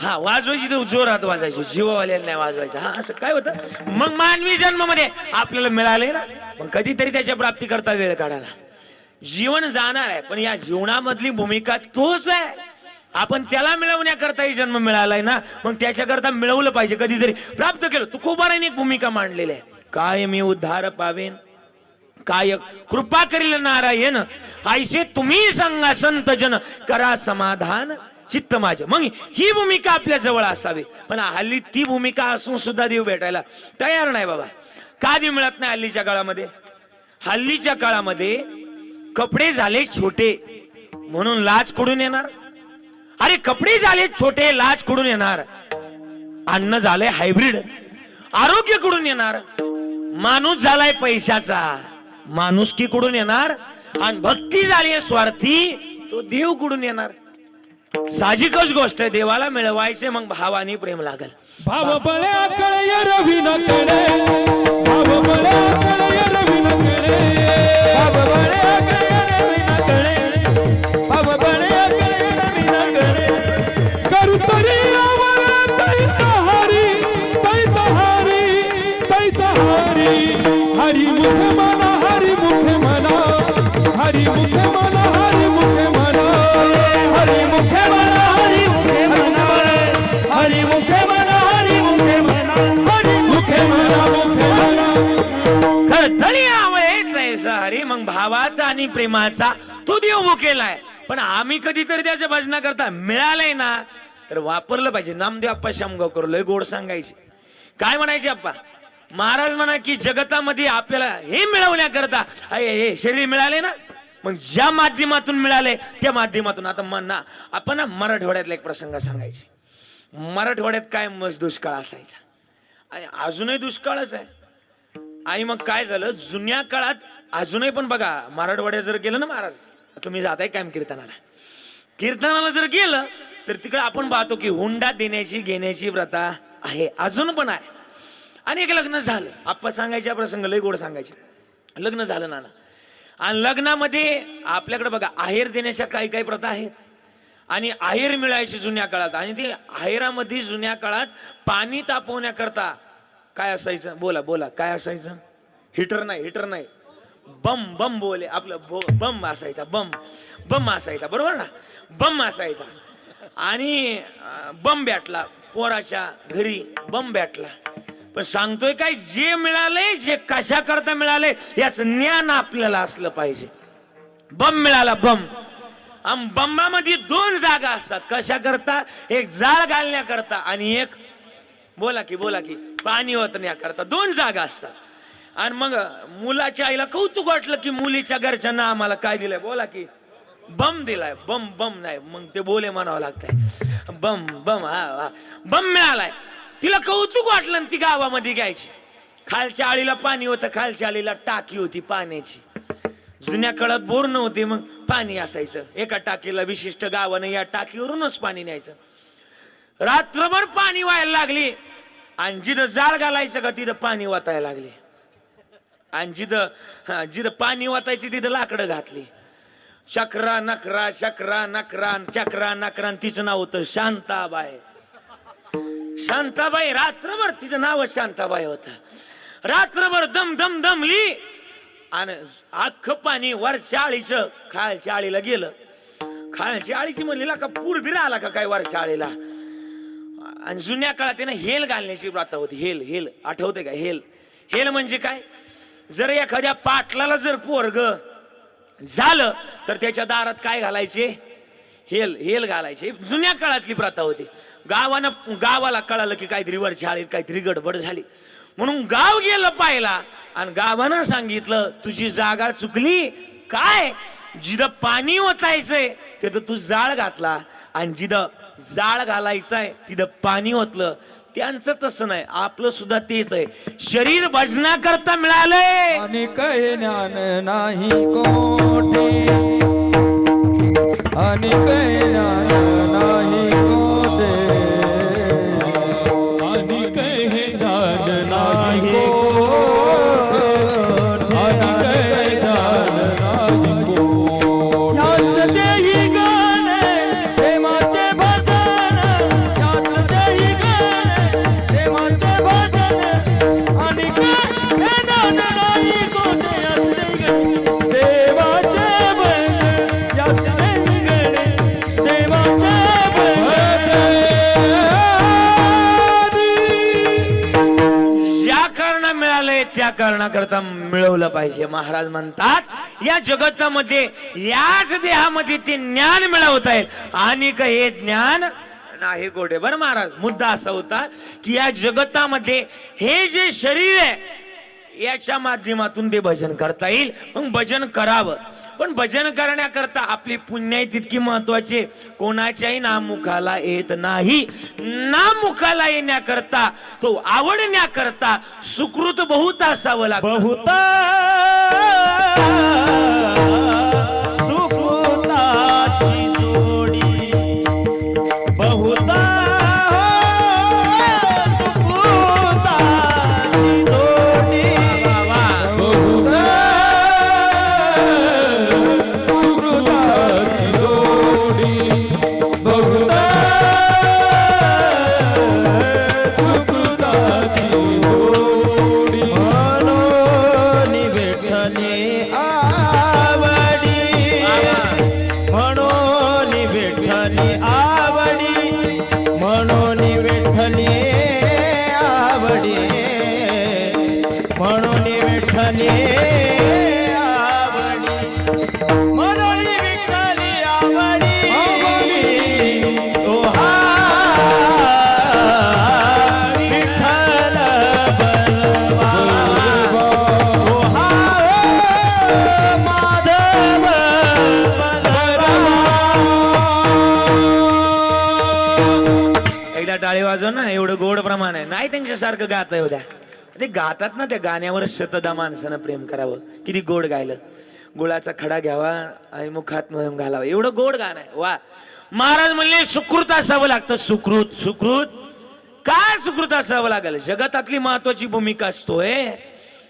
हा वाजवायची तर जोरात वाजायची जीवावाल्याला नाही वाजवायचं हा असं काय होतं मग मानवी जन्मामध्ये आपल्याला मिळाले ना मग कधीतरी त्याच्या प्राप्ती करता वेळ काढायला जीवन जाणार आहे पण या जीवनामधली भूमिका तोच आहे आपण त्याला मिळवण्याकरताही जन्म मिळालाय ना मग त्याच्याकरता मिळवलं पाहिजे कधीतरी प्राप्त केलं तुकोबाराने एक भूमिका मांडलेली आहे काय मी उद्धार पावेन काय कृपा करील नारायण ऐसे तुम्ही सांगा संत जन करा समाधान चित्त माझे मग ही भूमिका आपल्या जवळ असावी पण हल्ली ती भूमिका असून सुद्धा देव भेटायला तयार नाही बाबा का देव मिळत नाही हल्लीच्या काळामध्ये कपडे झाले छोटे म्हणून लाज कुठून येणार अरे कपडे झाले छोटे लाज कुठून येणार अन्न झालंय हायब्रिड आरोग्य कुठून येणार माणूस झालाय पैशाचा माणुसकी कुठून येणार आणि भक्ती झाली स्वार्थी तो देव कुठून येणार साहजिकच गोष्ट आहे देवाला मिळवायचे मग भावानी प्रेम लागल भाव बळ्या कळय रवी न कळे भाव बळ्या कळय रवी न कळे भाव बळ्या कळय रवी न कळे भाव बळ्या कळय रवी न कळे करू तरी आवर तैसा हरी हरी मुख मना हरी मुख मना हरी मुख मना हरी मुख मना हरी मुख मना हरी मुख मना हरी मुख मना हरी मुख मना हरी मुख मना खरतरी आवळे हरी मग भावाचा आणि प्रेमाचा तो देव मुकेलाय पण आम्ही कधीतरी त्याच्या भजना करता मिळालंय ना तर वापरलं पाहिजे नामदेव आप्पा शामगावकर लय गोड सांगायचे काय म्हणायचे आप्पा महाराज म्हणा की जगतामध्ये आपल्याला हे मिळवण्याकरता हे शरीर मिळाले ना मग ज्या माध्यमातून मिळाले त्या माध्यमातून आता म्हणा आपण ना मराठवाड्यातला एक प्रसंग सांगायचे मराठवाड्यात काय मस्त दुष्काळ असायचा आणि अजूनही दुष्काळच आहे आणि मग काय झालं जुन्या काळात अजूनही पण बघा मराठवाड्यात जर गेलं ना महाराज तुम्ही जाताय काय कीर्तनाला जर गेलं तर तिकडे आपण पाहतो की हुंडा देण्याची घेण्याची प्रथा आहे अजून पण आहे आणि एक लग्न झालं आप्पा सांगायच्या प्रसंग लय गोड सांगायचे लग्न झालं नाना आणि लग्नामध्ये आपल्याकडे बघा आहेर देण्याच्या काही काही प्रथा आहेत आणि आहेर मिळायची जुन्या काळात आणि ते आहेरामध्ये जुन्या काळात पाणी तापवण्याकरता काय असायचं बोला काय असायचं हिटर नाही बम बोले आपलं बम असायचा बम असायचा बरोबर ना बम असायचा आणि बम भेटला पोराच्या घरी बम भेटला पण सांगतोय काय जे मिळाले जे कशा करता मिळाले याच ज्ञान आपल्याला असलं पाहिजे बम मिळाला बम बंबामध्ये दोन जागा असतात कशा करता एक जाळ घालण्याकरता आणि एक बोला की पाणी ओतण्याकरता दोन जागा असतात आणि मग मुलाच्या आईला कौतुक वाटलं की मुलीच्या घरच्यांना आम्हाला काय दिलंय बोला की बम दिलाय बम नाही मग ते बोले म्हणावं लागतंय बम मिळालाय तिला कौतुक वाटलं आणि ती गावामध्ये घ्यायची खालच्या आळीला पाणी होतं खालच्या आळीला टाकी होती पाण्याची जुन्या काळात बोर नव्हते मग पाणी असायचं एका टाकीला विशिष्ट गावानं या टाकीवरूनच पाणी न्यायचं रात्रभर पाणी व्हायला लागली आणि जिथं जाळ घालायचं का तिथं पाणी वाटायला लागले आणि जिथं पाणी वाटायची तिथं लाकडं घातली चक्रा नकरा तिचं नाव होतं शांताबाई रात्रभर तिचं नाव शांताबाई होतं रात्रभर दमली आणि अख्खं पाणी वरच्या आळीचं खालच्या आळीला गेलं खालच्या आळीची म्हणलेला का पूर्वी आला का काय वरच्या आळीला आणि जुन्या काळात त्यानं हेल घालण्याची प्रथा होती हेल आठवते का हेल म्हणजे काय जर एखाद्या पाटलाला जर पोरग झालं तर त्याच्या दारात काय घालायचे, हेल हेल घालायचे. जुन्या काळातली प्रथा होती. गावाला कळालं की काहीतरी वरच्या आळीत काहीतरी गडबड झाली म्हणून गाव गेलं पाहिला आणि गावानं सांगितलं तुझी जागा चुकली. काय, जिथं पाणी ओतायचंय तिथं तू जाळ घातला आणि जिथं जाळ घालायचंय तिथं पाणी ओतलं. त्यांचं तसं नाही, आपलं सुद्धा तेच आहे. शरीर भजनाकरता मिळालंय आणि काही ज्ञान नाही कोठे, आणि काही ज्ञान नाही कोठे, आणि काही ज्ञान नाही कोठे, आणि काही ज्ञान नाही कोठे. ह्याच देही गाणे प्रेमाचे भजन, ह्याच देही गाणे प्रेमाचे भजन, आणि काही ज्ञान नाही कोठे, देवाचे भजन, ह्याच देही गाणे देवाचे ज्या कारण मिळालंय त्या कारणाकरता मिळवलं पाहिजे. महाराज म्हणतात या जगतामध्ये याच देहामध्ये ते ज्ञान मिळवता येईल आणि हे ज्ञान नाही गोडे. बरं महाराज, मुद्दा असा होता की या जगतामध्ये हे जे शरीर आहे याच्या माध्यमातून ते भजन करता येईल. मग भजन करावं, पण भजन करण्याकरता आपली पुण्य तितकी महत्वाची. कोणाच्याही नामुखाला येत नाही. नामुखाला येण्याकरता, तो आवडण्याकरता सुकृत बहुत असावं लागतं. बहुता सुकृताची जोडी, बहुता सुकृताची जोडी, सुकृताची जोडी, बहुधा सुकृताची जोडी. म्हणून विठ्ठली आवडी, म्हणून विठ्ठली आवडी, म्हणून विठ्ठली आवडी, म्हणून विठ्ठली आवडी, म्हणून विठ्ठली आवडी. ओ हा विठ्ठल बलवा, ओ हा माधव बलवा. एकदा टाळी वाजव ना, एवढं गोड प्रमाण आहे. नाही त्यांच्यासारखं गात आहे उद्या ते गातात ना, त्या गाण्यावर शतदा माणसानं प्रेम करावं. किती गोड गायलं. गुळाचा खडा घ्यावा आणि मुखात मधून घालावा, एवढं गोड गाणं आहे. वा. महाराज म्हणले सुकृत असावं लागतं. सुकृत, सुकृत काय सुकृत असावं लागेल. जगतातली महत्वाची भूमिका असतोय,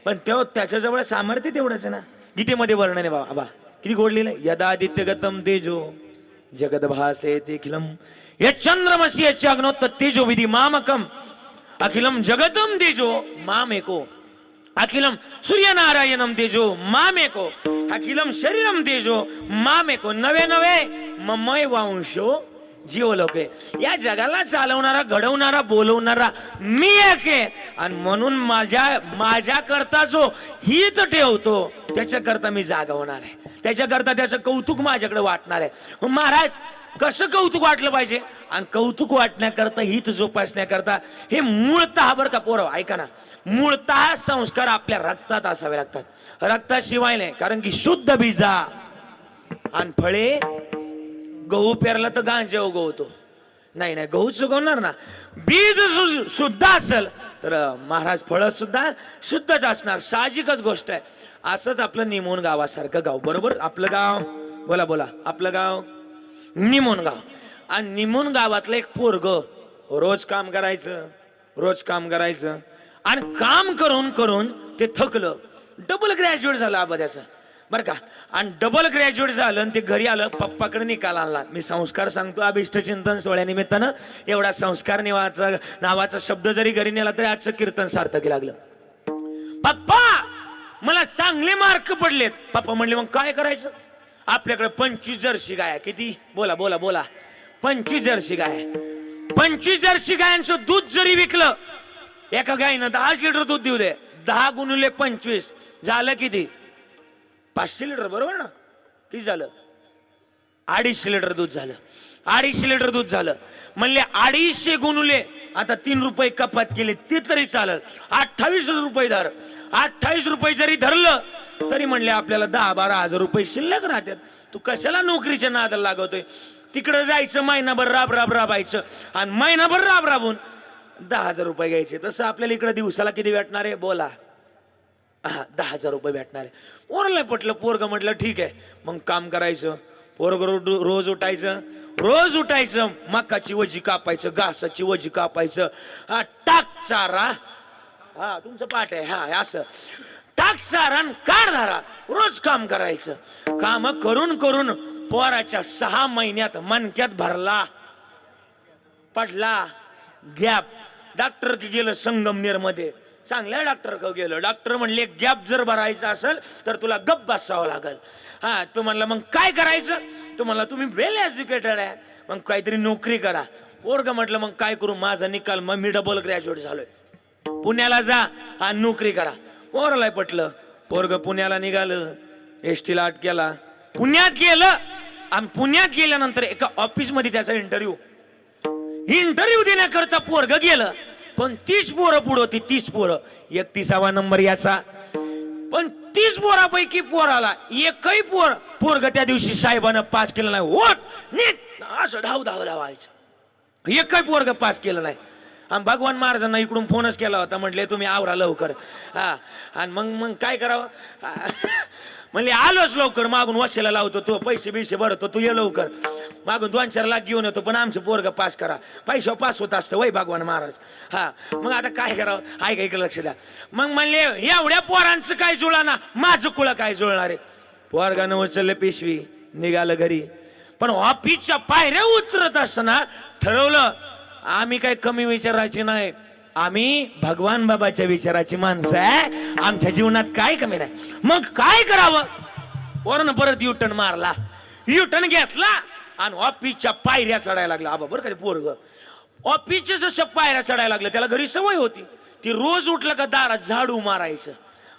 पण तेव्हा त्याच्याजवळ सामर्थ्य तेवढंच ना. गीतेमध्ये वर्णन आहे बाबा, किती गोड लिहिलंय. यदादित्यगतम तेजो जगदभासे तेखिलम यच्चंद्रमसि यच्चाग्नो तेजो विधि मामकम अखिलम जगतम तेजो मामेको, अखिलम सूर्यनारायणम तेजो मामेको, अखिलम शरीरम तेजो मामेको, नवे नवे ममय वांशो जीवलोके. या जगाला चालवणारा, घडवणारा, बोलवणारा मी एक आहे. आणि म्हणून माझ्या करता जो हित ठेवतो त्याच्याकरता मी जागा होणार आहे. त्याच्याकरता त्याचं कौतुक माझ्याकडे वाटणार आहे. मग महाराज कसं कौतुक वाटलं पाहिजे, आणि कौतुक वाटण्याकरता, हित जोपासण्याकरता हे मूळतः, बरं का पोरं ऐका ना, मूळतः संस्कार आपल्या रक्तात असावे लागतात. रक्ताशिवाय नाही. कारण की शुद्ध बीजा आणि फळे, गहू पेरला तर गांजा उगवतो. नाही नाही, गहूच उगवणार ना. बीज शुद्ध असेल तर महाराज फळ सुद्धा शुद्धच असणार. साहजिकच गोष्ट आहे. असंच आपलं निमोण गावासारखं गाव, बरोबर. आपलं गाव, बोला बोला, आपलं गाव निमोण गाव. आणि निमोण गावातलं एक पोरग रोज काम करायचं, रोज काम करायचं, आणि काम करून करून ते थकलं. डबल ग्रॅज्युएट झालं आबाद्याचं, बरं का. आणि डबल ग्रॅज्युएट झालं आणि ते घरी आलं. पप्पाकडे निकाल आणला. मी संस्कार सांगतो अभिष्ट चिंतन सोहळ्यानिमित्तानं. एवढा संस्कार नावाचा शब्द जरी घरी नेला तरी आजचं कीर्तन सार्थकी लागलं. पप्पा मला चांगले मार्क पडलेत. पप्पा म्हणले मग काय करायचं. आपल्याकडे 25 जर्सी गाय. किती, बोला बोला बोला, 25 जर्सी गाय. 25 जर्सी गायांचं दूध जरी विकलं, एका गायीनं 10 लिटर दूध देऊ दे, 10 गुणिले 25 झालं किती, 500 लिटर, बरोबर ना. किती झालं? 250 लिटर दूध झालं. 250 लिटर दूध झालं म्हणले 250 गुणुले आता 3 रुपये कपात केले ते तरी चालेल. 28 रुपये धर. 28 रुपये जरी धरलं तरी म्हणले आपल्याला 10-12 हजार रुपये शिल्लक राहतात. तू कशाला नोकरीच्या नादाला लागवतोय? तिकडं जायचं महिनाभर राबायचं आणि महिनाभर राबून 10,000 रुपये घ्यायचे. तसं आपल्याला इकडे दिवसाला किती भेटणार आहे बोला? 10,000 रुपये भेटणार आहे. पोरला पटलं. पोरग म्हटलं ठीक आहे मग काम करायचं. पोरग रोज उठायचं मकाची वजी कापायचं, घासाची वजी कापायचं, टाक चारा. हा तुमचं पाठ आहे. हा असं टाक चारा काढ धारा. रोज काम करायचं. काम करून पोराच्या 6 महिन्यात मणक्यात भरला पडला गॅप. डॉक्टर गेलं संगमनेर मध्ये. चांगल्या डॉक्टर गेलं. डॉक्टर म्हणले गॅप जर भरायचा असेल तर तुला गप बसावं लागेल. हा तू म्हणला मग काय करायचं? तू म्हणला तुम्ही वेल एज्युकेटेड आहे मग काहीतरी नोकरी करा. पोरग म्हटलं मग काय करू? माझा निकाल मग मी डबल ग्रॅज्युएट झालोय. पुण्याला जा आणि नोकरी करा. पोरला पटलं. पोरग पुण्याला निघालं. एसटी ला केला. पुण्यात गेलं आणि पुण्यात गेल्यानंतर एका ऑफिस मध्ये त्याचा इंटरव्ह्यू देण्याकरता पोरग गेलं. पण 30 पोरं पुढे होती. 30 पोरं. 31वा नंबर याचा. पण 30 पोरापैकी पोराला एकही पोरग त्या दिवशी साहेबानं पास केलं नाही. ओट नीट असं धावायचं. एकही पोरग पास केलं नाही. आणि भगवान महाराजांना इकडून फोनच केला होता. म्हटले तुम्ही आवरा लवकर. हा आणि मग काय करावं? म्हणले आलोच लवकर. मागून वशेला लावतो तो पैसे बिशे भरतो तू ये लवकर. मागून 2-4 लाख घेऊन येतो पण आमचं पोरग पास करा. पैशावर पास होत असतं वय भगवान महाराज. हा मग आता काय करावं? ऐका इकडे लक्ष द्या. मग म्हणले एवढ्या पोरांचं काय जुळणार? माझं कुळं काय जुळणार आहे? पोरगानं उचलले पिशवी निघालं घरी. पण ऑफिसच्या पायऱ्या उतरत असताना ठरवलं आम्ही काय कमी विचारायची नाही. आम्ही भगवान बाबाच्या विचाराची माणसं आहे. आमच्या जीवनात काय कमी नाही. मग काय करावं? पोरानं परत युटर्न मारला. युटर्न घेतला आणि ऑफिसच्या पायऱ्या चढायला लागला. आबा बरं का पोरग ऑफिसच्या जशा पायऱ्या चढायला लागलं त्याला घरी सवय होती. ती रोज उठलं का दारात झाडू मारायचं.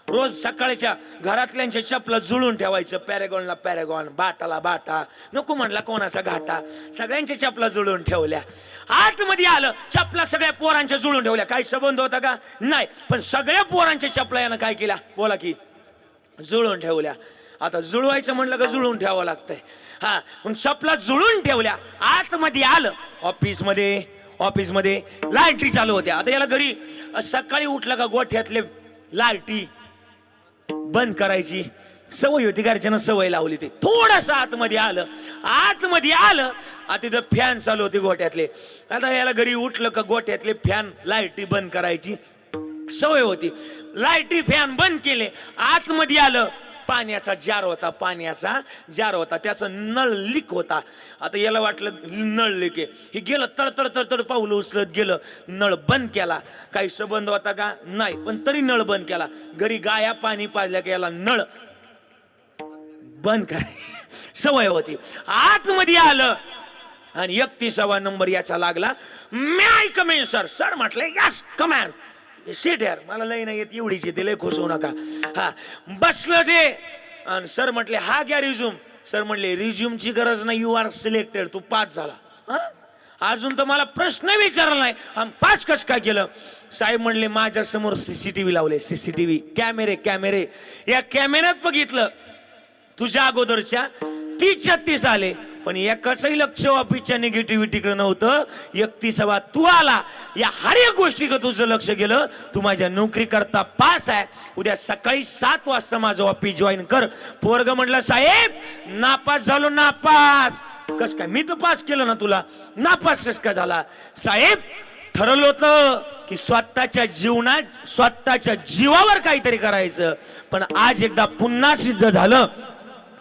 रोज सकाळच्या घरातल्यांच्या चपला जुळून ठेवायचं. पॅरेगॉनला पॅरेगॉन, बाटाला बाटा, नको म्हणला कोणाचा घाटा. सगळ्यांच्या चपला जुळून ठेवल्या. आतमध्ये आलं चपला सगळ्या पोरांच्या जुळून ठेवल्या. काही संबंध होता का? नाही. पण सगळ्या पोरांच्या चपला यानं काय केल्या बोला की? जुळून ठेवल्या. आता जुळवायचं म्हणलं का जुळून ठेवावं लागतंय. हा मग चपला जुळून ठेवल्या. आतमध्ये आलं. ऑफिसमध्ये लाईटी चालू होत्या. आता याला घरी सकाळी उठलं का गोठ्यातले लाईटी बंद करायची सवय होती. घरच्यानं सवय लावली. ते थोडंसं आतमध्ये आलं. आता तिथं फॅन चालू होते गोठ्यातले. आता याला घरी उठलं का गोठ्यातले फॅन लाईटी बंद करायची सवय होती. लाईटी फॅन बंद केले. आतमध्ये आलं. पाण्याचा जार होता. त्याचा नळ लीक होता. आता याला वाटलं नळ लीक आहे. हे गेलं तडतड पाऊल उचलत गेलं. नळ बंद केला. काही संबंध होता का? नाही. पण तरी नळ बंद केला. घरी गाया पाणी पाजल्या की याला नळ बंद करायची सवय होती. आतमध्ये आलं आणि 31वा नंबर याचा लागला. May I come in sir? Sir म्हटले यस कमॅन. सीट यार मला लई नाही येत एवढीच येते लई खुश होऊ नका. हा बसलं ते आणि सर म्हटले हा घ्या रिझ्यूम. सर म्हटले रिझ्यूमची गरज नाही. You are selected. तू पास झाला. अजून तर मला प्रश्न विचारला नाही आणि पास कस काय केलं? साहेब म्हणले माझ्या समोर CCTV लावले. CCTV कॅमेरे. या कॅमेऱ्यात बघितलं तुझ्या अगोदरच्या 30-36 आले पण एकाचही लक्ष ऑफिसच्या निगेटिव्हिटीकडे नव्हतं. 31वा तू आला. या हर एक गोष्टीकडे तुझं लक्ष गेलं. तू माझ्या नोकरी करता पास आहे. उद्या सकाळी 7 वाजता माझं ऑफिस जॉईन कर. पोरग म्हटलं साहेब नापास झालो. नापास कस काय? मी तर पास केलं ना तुला. नापास कस काय झाला? साहेब ठरवलं होतं की स्वतःच्या जीवनात स्वतःच्या जीवावर काहीतरी करायचं. पण आज एकदा पुन्हा सिद्ध झालं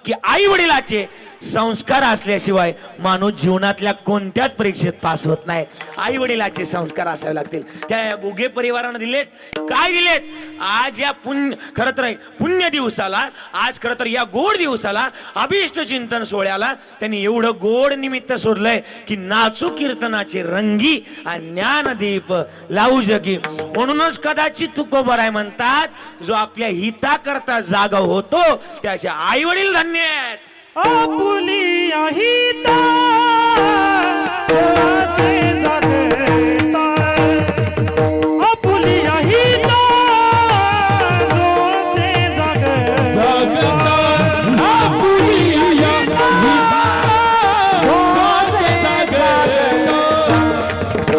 की आई वडिलाचे संस्कार असल्याशिवाय माणूस जीवनातल्या कोणत्याच परीक्षेत पास होत नाही. आई वडिलाचे संस्कार असावे लागतील. त्या गुगे परिवारानं दिलेत. काय दिलेत? आज या खरं तर पुण्य दिवसाला, आज खरं तर या गोड दिवसाला, अभिष्ट चिंतन सोहळ्याला त्यांनी एवढं गोड निमित्त सोडलंय की नाचू कीर्तनाचे रंगी आणि ज्ञानदीप लावू जगी. म्हणूनच कदाचित तुकोबाराय म्हणतात जो आपल्या हिता करता जागा होतो त्याचे आई वडील धन्य आहेत. आपुली हिता रोसे जगता आपुली हिता रोसे जगता आपुली हिता रोसे जगता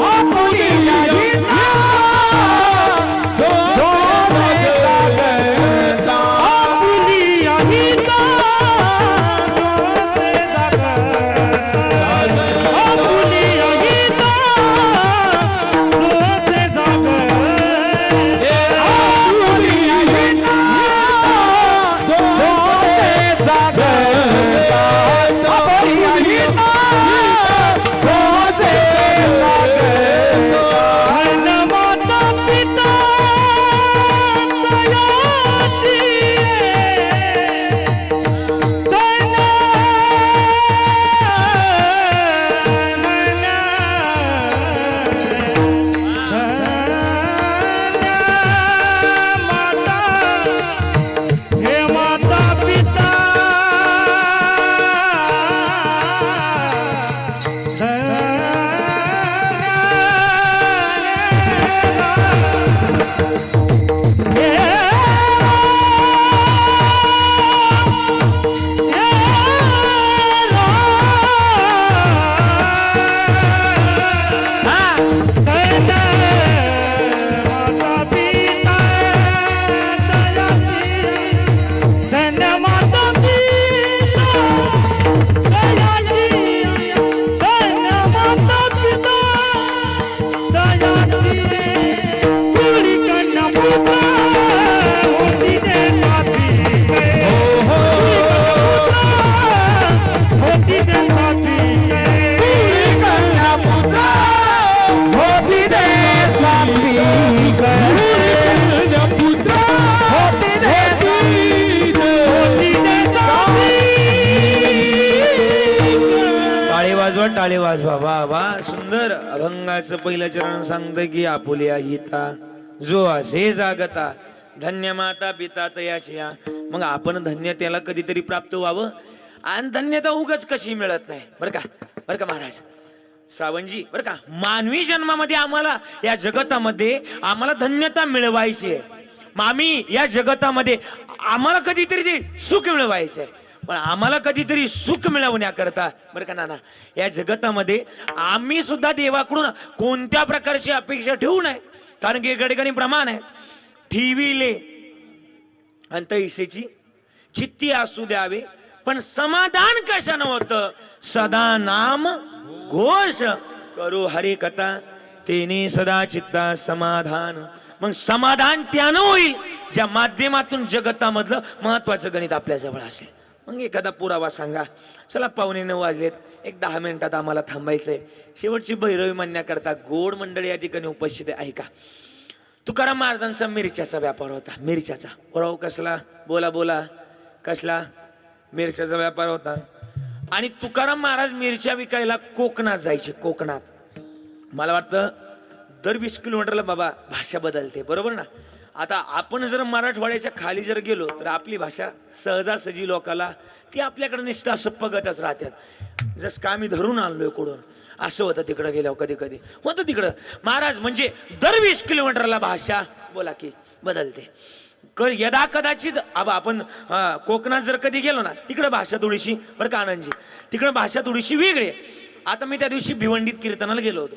आपुली हिता रोसे जगता आपुली हिता रोसे जगता आपुली हिता रोसे जगता आपुली हिता रोसे जगता आपुली हिता रोसे जगता धन माता पिता दयाची धन माता हे माता पिता टाळे वाजवा वा वा सुंदर अभंगाचं पहिलं चरण सांगतं की आपुल्या हिता जो असे जागता धन्य माता पिता तयाची मग आपण धन्य त्याला कधीतरी प्राप्त व्हावं आणि धन्यता उगाच कशी मिळत नाही बरं का महाराज श्रावणजी बरं का मानवी जन्मामध्ये आम्हाला या जगतामध्ये आम्हाला धन्यता मिळवायची आहे मामी या जगतामध्ये आम्हाला कधीतरी ते सुख मिळवायचं आहे पण आम्हाला कधीतरी सुख मिळवण्याकरता बरं का नाना या जगतामध्ये आम्ही सुद्धा देवाकडून कोणत्या प्रकारची अपेक्षा ठेवू नये कारण की एका ठिकाणी प्रमाण आहे ठेविले अंत इसेची चित्ती असू द्यावे पण समाधान कशानं होतं सदा नाम घोष करू हरी कथा तेने सदा चित्ता समाधान मग समाधान त्यानं होईल ज्या माध्यमातून जगतामधलं महत्वाचं गणित आपल्या जवळ असेल मग एखादा पुरावा सांगा चला 8:45 वाजलेत एक 10 मिनिटात आम्हाला थांबायचंय शेवटची भैरवी म्हणण्याकरता गोड मंडळी या ठिकाणी उपस्थित आहे ऐका तुकाराम महाराजांचा मिरच्याचा व्यापार होता मिरच्याचा पुरावा कसला बोला कसला मिरच्याचा व्यापार होता आणि तुकाराम महाराज मिरच्या विकायला कोकणात जायचे कोकणात मला वाटतं दर 20 किलोमीटरला बाबा भाषा बदलते बरोबर ना आता आपण जर मराठवाड्याच्या खाली जर गेलो तर आपली भाषा सहजासहजी लोकाला ती आपल्याकडे नुसतं असं बघतच राहतात जसं का आम्ही धरून आणलोय कोडून असं होतं तिकडं गेल्यावर कधी होतं तिकडं महाराज म्हणजे दर 20 किलोमीटरला भाषा बोला की बदलते यदा कदाचित आपण कोकणात जर कधी गेलो ना तिकडं भाषा थोडीशी बरं का आनंदजी तिकडं भाषा थोडीशी वेगळी आहे आता मी त्या दिवशी भिवंडीत कीर्तनाला गेलो होतो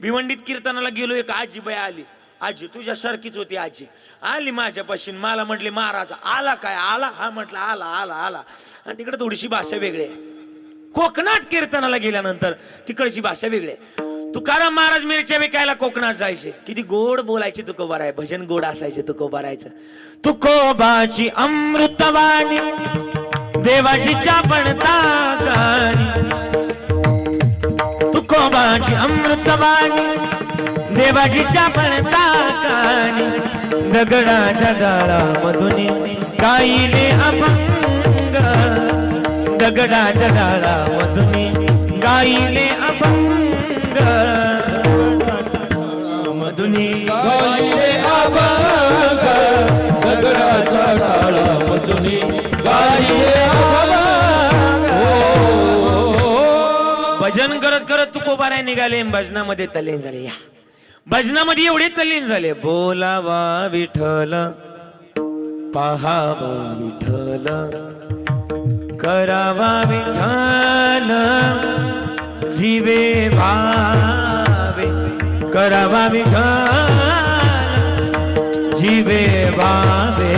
भिवंडीत कीर्तनाला गेलो एक आजी बाई आली आजी तुझ्यासारखीच होती आजी आली माझ्यापाशी मला म्हटली महाराज आला काय आला हा म्हटलं आला आणि तिकडे थोडीशी भाषा वेगळी आहे कोकणात कीर्तनाला गेल्यानंतर तिकडची भाषा वेगळी आहे तुकाराम महाराज मिरच्या विकायला कोकणात जायचे किती गोड बोलायचे तुकोबा आहे भजन गोड असायचे तुकोबारायचं तुकोबाची अमृतवाणी देवाची चापणता गाणी तुकोबाची अमृतवाणी देवाची चापणता गाणी दगडाच्या गाळामधून गायले अभंग दगडाच्या गाळामधून गायले अभंग मधुनी गायले अभंग दगडाच्या गाळामधून गायले अभंग तुकोबाराय निघाले भजनामध्ये तल्लीन झाले. या भजनामध्ये एवढे तल्लीन झाले. बोलावा विठ्ठल पाहावा विठ्ठल करावा विठ्ठल जीवे भावे करावा विठ्ठल जीवे भावे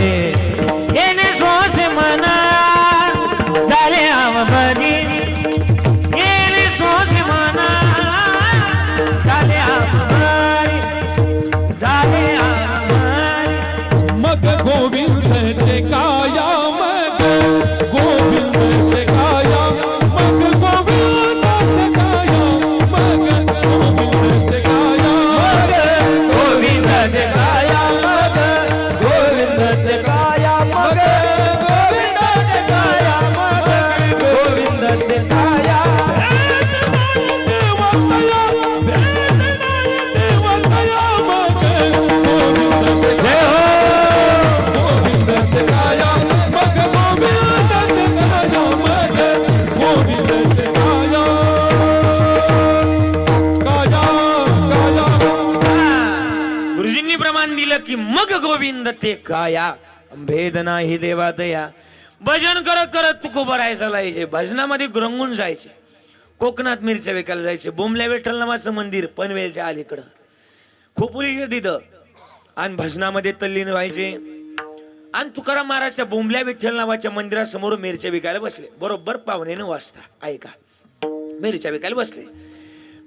येणे श्वास मना झाले आवबरी येणे श्वास मना झाले आवबरी झाले आवबरी. मग गोविंद ते काया मग गोविंद ते काया मग गोविंद ते काया मग गोविंद ते काया गोविंद ते काया मग गोविंद ते काया मग गोविंद ते काया मग गोविंद ते काया. देवतया देवतया मग गोविंद ते जय हो गोविंद ते काया मग गोविंद ते काया मग गोविंद ते काया काया काया. गुरुजींनी प्रमाण दिलं की मग गोविंद ते काया भेद नाही देवादया. भजन करत करत तुकोबा राहायचं लागायचे. भजनामध्ये रंगून जायचे. कोकणात मिरच्या विकायला जायचे. बोंबल्या विठ्ठल नावाचं मंदिर पनवेलच्या अलीकडं खोपोलीच्या तिथं आणि भजनामध्ये तल्लीन व्हायचे. आणि तुकाराम महाराजच्या बोंबल्या विठ्ठल नावाच्या मंदिरासमोर मिरच्या विकायला बसले. बरोबर 9:15 वाजता. ऐका, मिरच्या विकायला बसले.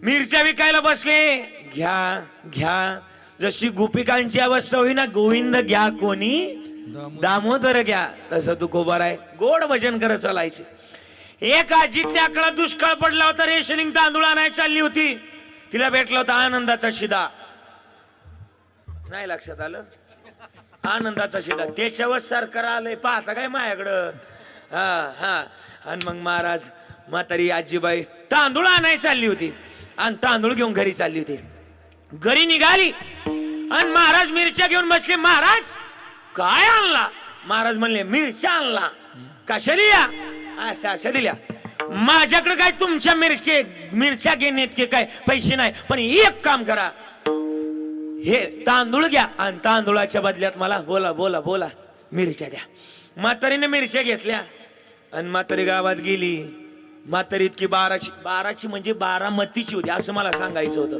मिरच्या विकायला बसले. घ्या घ्या जशी गोपिकांची अवस्था होईना गोविंद घ्या कोणी दामोदर घ्या तसं तुकोबा राय गोड भजन करत चालायचे. एक आजी त्याकडे दुष्काळ पडला होता. रेशनिंग तांदूळ आणायला चालली होती. तिला भेटला होता आनंदाचा शिदा. नाही लक्षात आलं? आनंदाचा शिदा त्याच्यावर सरकार आलंय पाहता काय माझ्याकडं. हा हा. आणि मग महाराज म्हातारी आजीबाई तांदूळ आणायला चालली होती आणि तांदूळ घेऊन घरी चालली होती. घरी निघाली आणि महाराज मिरच्या घेऊन बसले. महाराज काय आणला? महाराज म्हणले मिरच्या आणला. कशाला या? अशा दिल्या. माझ्याकडे काय तुमच्या मिरच्या घेण्यात की काय पैसे नाही, पण एक काम करा, हे तांदूळ घ्या आणि तांदूळाच्या बदल्यात मला बोला बोला बोला मिरच्या द्या. म्हातारीने मिरच्या घेतल्या आणि म्हातारी गावात गेली. म्हातारी इतकी बाराची म्हणजे बारामतीची होती असं मला सांगायचं होतं.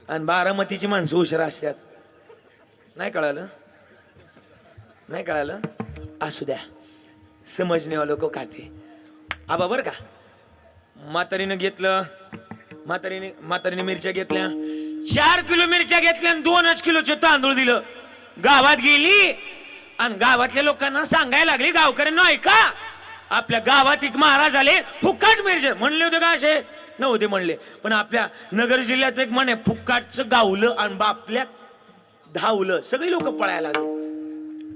आणि बारामतीची माणसं हुशार असतात. नाही कळालं? नाही कळालं? असू द्या, समजणे लोक काफी. आबा बर का. म्हातारीनं घेतलं. म्हातारीने मिरच्या घेतल्या. 4 किलो मिरच्या घेतल्या आणि 2 किलोचे तांदूळ दिलं. गावात गेली आणि गावातल्या लोकांना सांगायला लागली, गावकऱ्यांना ऐका, आपल्या गावात एक महाराज आले, फुक्काट मिरच्या. म्हणले होते का असे? नव्हते म्हणले. पण आपल्या नगर जिल्ह्यात एक म्हणे, फुक्काटचं गावलं आणि बापल्या धावलं. सगळी लोक पळायला लागले.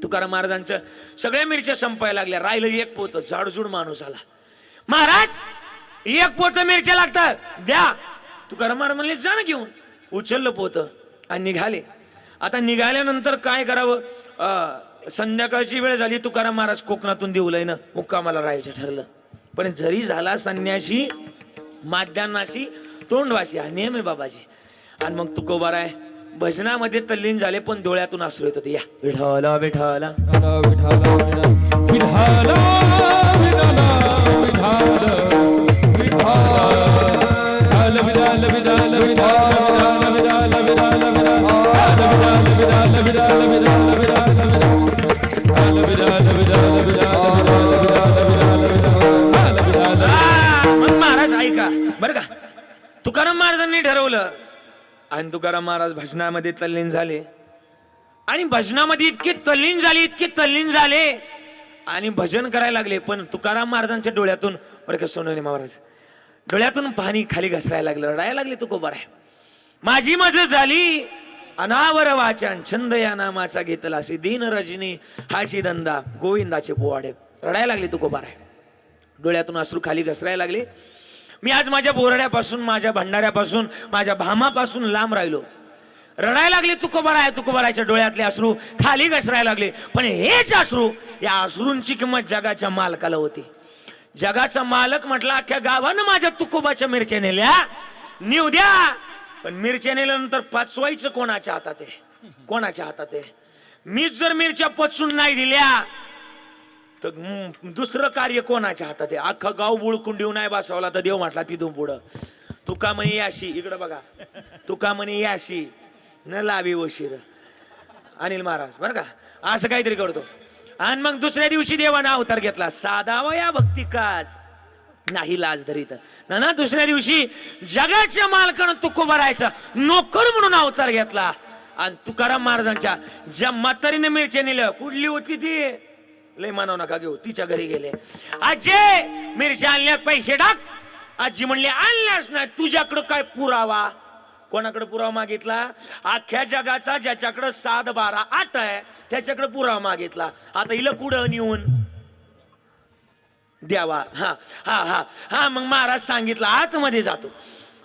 तुकाराम महाराजांचं सगळ्या मिरच्या संपायला लागल्या. राहिलं एक पोत. झाडझुड माणूस आला. महाराज 1 पोत मिरच्या लागतात द्या. तुकाराम महाराज म्हणले जा ना घेऊन. उचललं पोत आणि निघाले. आता निघाल्यानंतर काय करावं? संध्याकाळची वेळ झाली. तुकाराम महाराज कोकणातून देऊलयनं मुक्कामाला राहायचं ठरलं. पण जरी झाला संन्याशी माध्यान्नाशी तोंडवाशी हा नियम आहे बाबाजी. आणि मग तुकोबा राय भजनामध्ये तल्लीन झाले, पण डोळ्यातून अश्रू येत होते. या विठ्ठला विठ्ठला महाराज ऐका बर का. तुकाराम महाराजांनी ठरवलं आणि तुकाराम महाराज भजनामध्ये तल्लीन झाले. आणि भजनामध्ये इतके तल्लीन झाले आणि भजन करायला लागले. पण तुकाराम महाराजांच्या डोळ्यातून बरं का सोनवणे महाराज डोळ्यातून पाणी खाली घसरायला लागलं. रडायला लागले. तुकोबा राय माझी मज झाली अनावर वाचन छंद या नामाचा घेतला असे दीन रजनी हाची धंदा गोविंदाचे पोवाडे. रडायला लागले तुकोबा राय. डोळ्यातून अश्रू खाली घसरायला लागले. मी आज माझ्या बोरड्यापासून, माझ्या भंडाऱ्यापासून, माझ्या भामापासून लांब राहिलो. रडायला लागले तुकोबारायच्या डोळ्यातले अश्रू खाली घसरायला लागले. पण हेच अश्रू, या अश्रूंची किंमत जगाच्या मालकाला होती. जगाचा मालक म्हटला अख्ख्या गावानं माझ्या तुकोबाच्या मिरच्या नेल्या, नेऊ द्या, पण मिरच्या नेल्यानंतर पचवायचं कोणाच्या हातात आहे? कोणाच्या हातात आहे? मीच जर मिरच्या पचून नाही दिल्या तर दुसरं कार्य कोणाच्या हातात आहे? अख्खं गाव बुळकून देऊ नाही बसवला तर देव म्हटला तिथून पुढं तुका म्हणे याशी, इकडं बघा, तुका म्हणे याशी न लावी वशीर, अनिल महाराज बरं का, असं काहीतरी करतो. आणि मग दुसऱ्या दिवशी देवानं अवतार घेतला, साधावया भक्ती काज नाही लाज धरीत ना. दुसऱ्या दिवशी जगाच्या मालकानं तुकोबा राहायचा नोकर म्हणून अवतार घेतला. आणि तुकाराम महाराजांच्या ज्या म्हातारीने मिरच्या नेल्या, कुठली होती ती, लय मानव नका घेऊ, तिच्या घरी गेले. आजे मिरच्या आणल्या, पैसे टाक. आजी म्हणली आणल्यास नाही, तुझ्याकडं काय पुरावा? कोणाकडे पुरावा मागितला? अख्ख्या जगाचा ज्याच्याकडे 7, 12, 8 आहे त्याच्याकडे पुरावा मागितला. आता हिला कुठं नेऊन द्यावा? हा हा हा हा मग महाराज सांगितलं आतमध्ये जातो.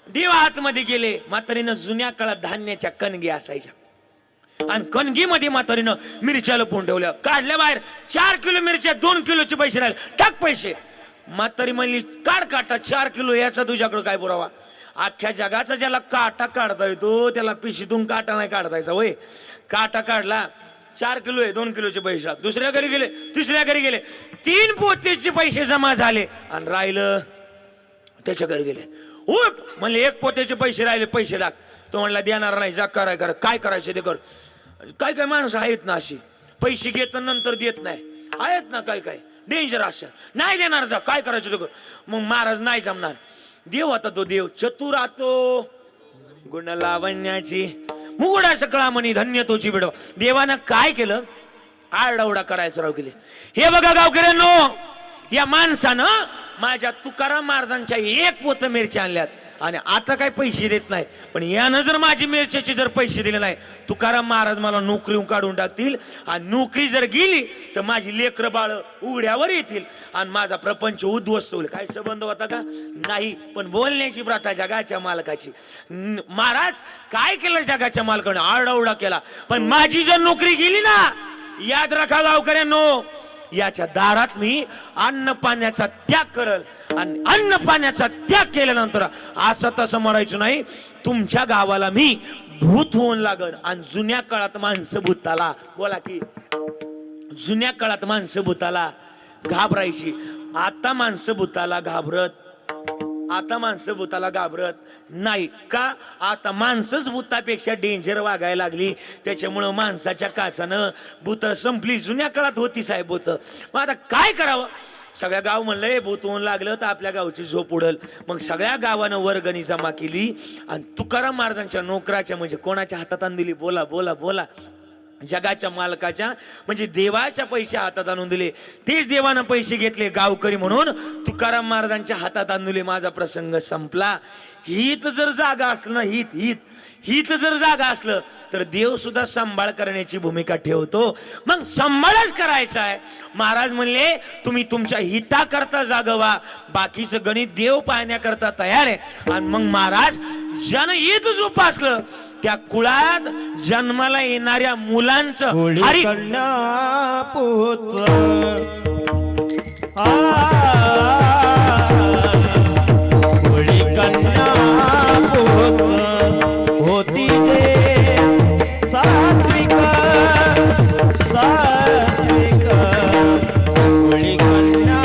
देव आतमध्ये गेले. म्हातारीनं जुन्या काळात धान्याच्या कणगी असायच्या आणि कणगीमध्ये म्हातारीनं मिरच्या लपवून ठेवल्या. काढल्या बाहेर 4 किलो मिरच्या, 2 किलोचे पैसे राहिले, टाक पैसे. म्हातारी म्हणली काढ काटा, 4 किलो याचा तुझ्याकडे काय पुरावा? अख्ख्या जगाचा ज्याला काटा काढता येतो त्याला पिशीतून काटा नाही काढतायचा वय. काटा काढला, 4 किलो आहे, 2 किलोचे पैसे. दुसऱ्या घरी गेले, तिसऱ्या घरी गेले, 3 पोतेचे पैसे जमा झाले आणि राहिलं त्याच्या घरी गेले. उठ म्हणले 1 पोत्याचे पैसे राहिले, पैसे टाक. तो म्हणला देणार नाही, जा कराय करा, काय करायचं ते कर. काय काय माणसं आहेत ना अशी, पैसे घेत नंतर देत नाही, आहेत ना काय काय डेंजर असतात, नाही देणार, जा काय करायचं ते कर. मग महाराज नाही जमणार. देव होता तो देव, चतुर आतो गुण लावण्याची मुगडा सकळा म्हणी धन्य तोची बिडवा. देवानं काय केलं? आरडाओरडा करायचं राव केले. हे बघा गावकऱ्यांनो, या माणसानं माझ्या तुकाराम महाराजांच्या 1 पोत मिरच्या आणल्यात आणि आता काय पैसे देत नाही. पण यानं जर माझी मिरच्याचे जर पैसे दिले नाही, तुकाराम महाराज मला नोकरी काढून टाकतील आणि नोकरी जर गेली तर माझी लेकरं बाळ उघड्यावर येतील आणि माझा प्रपंच उद्ध्वस्त होईल. काय संबंध होता का? नाही. पण बोलण्याची प्रथा जगाच्या मालकाची. महाराज काय केलं जगाच्या मालकाने? आरडाओरडा केला. पण माझी जर नोकरी गेली ना, याद राखा गावकऱ्यांनो, याच्या दारात मी अन्न पाण्याचा त्याग करल आणि अन्न पाण्याचा त्याग केल्यानंतर असं तसं म्हणायचं नाही, तुमच्या गावाला मी भूत होऊन लागल. आणि जुन्या काळात माणसं भूताला, बोला की, जुन्या काळात माणसं भूताला घाबरायची. आता माणसं भूताला घाबरत नाही का? आता माणसंच भूतापेक्षा डेंजर वागायला लागली. त्याच्यामुळं माणसाच्या काचानं भूत संपली. जुन्या काळात होती साहेब भूत. मग आता काय करावं? सगळ्या गाव म्हणलं भूत होऊन लागलं तर आपल्या गावची झोप उडल. मग सगळ्या गावानं वर्गणी जमा केली आणि तुकाराम महाराजांच्या नोकराच्या म्हणजे कोणाच्या हातात आणून दिली? बोला बोला बोला. जगाच्या मालकाच्या म्हणजे देवाच्या पैसे हातात आणून दिले. तेच देवानं पैसे घेतले गावकरी म्हणून तुकाराम महाराजांच्या हातात आणून दिले. माझा प्रसंग संपला. हित जर जागा असलं ना, हित जर जागा असलं तर देव सुद्धा सांभाळ करण्याची भूमिका ठेवतो. मग सांभाळच करायचा आहे. महाराज म्हणले तुम्ही तुमच्या हिताकरता जागवा, बाकीचं गणित देव पाहण्याकरता तयार आहे. आणि मग महाराज ज्यानं हित जोपासलं त्या कुळात जन्माला येणाऱ्या मुलांचं हरी कन्या पुत्र कुळी कन्या पुत्र होती जे सात्विक सात्विक कुळी कन्या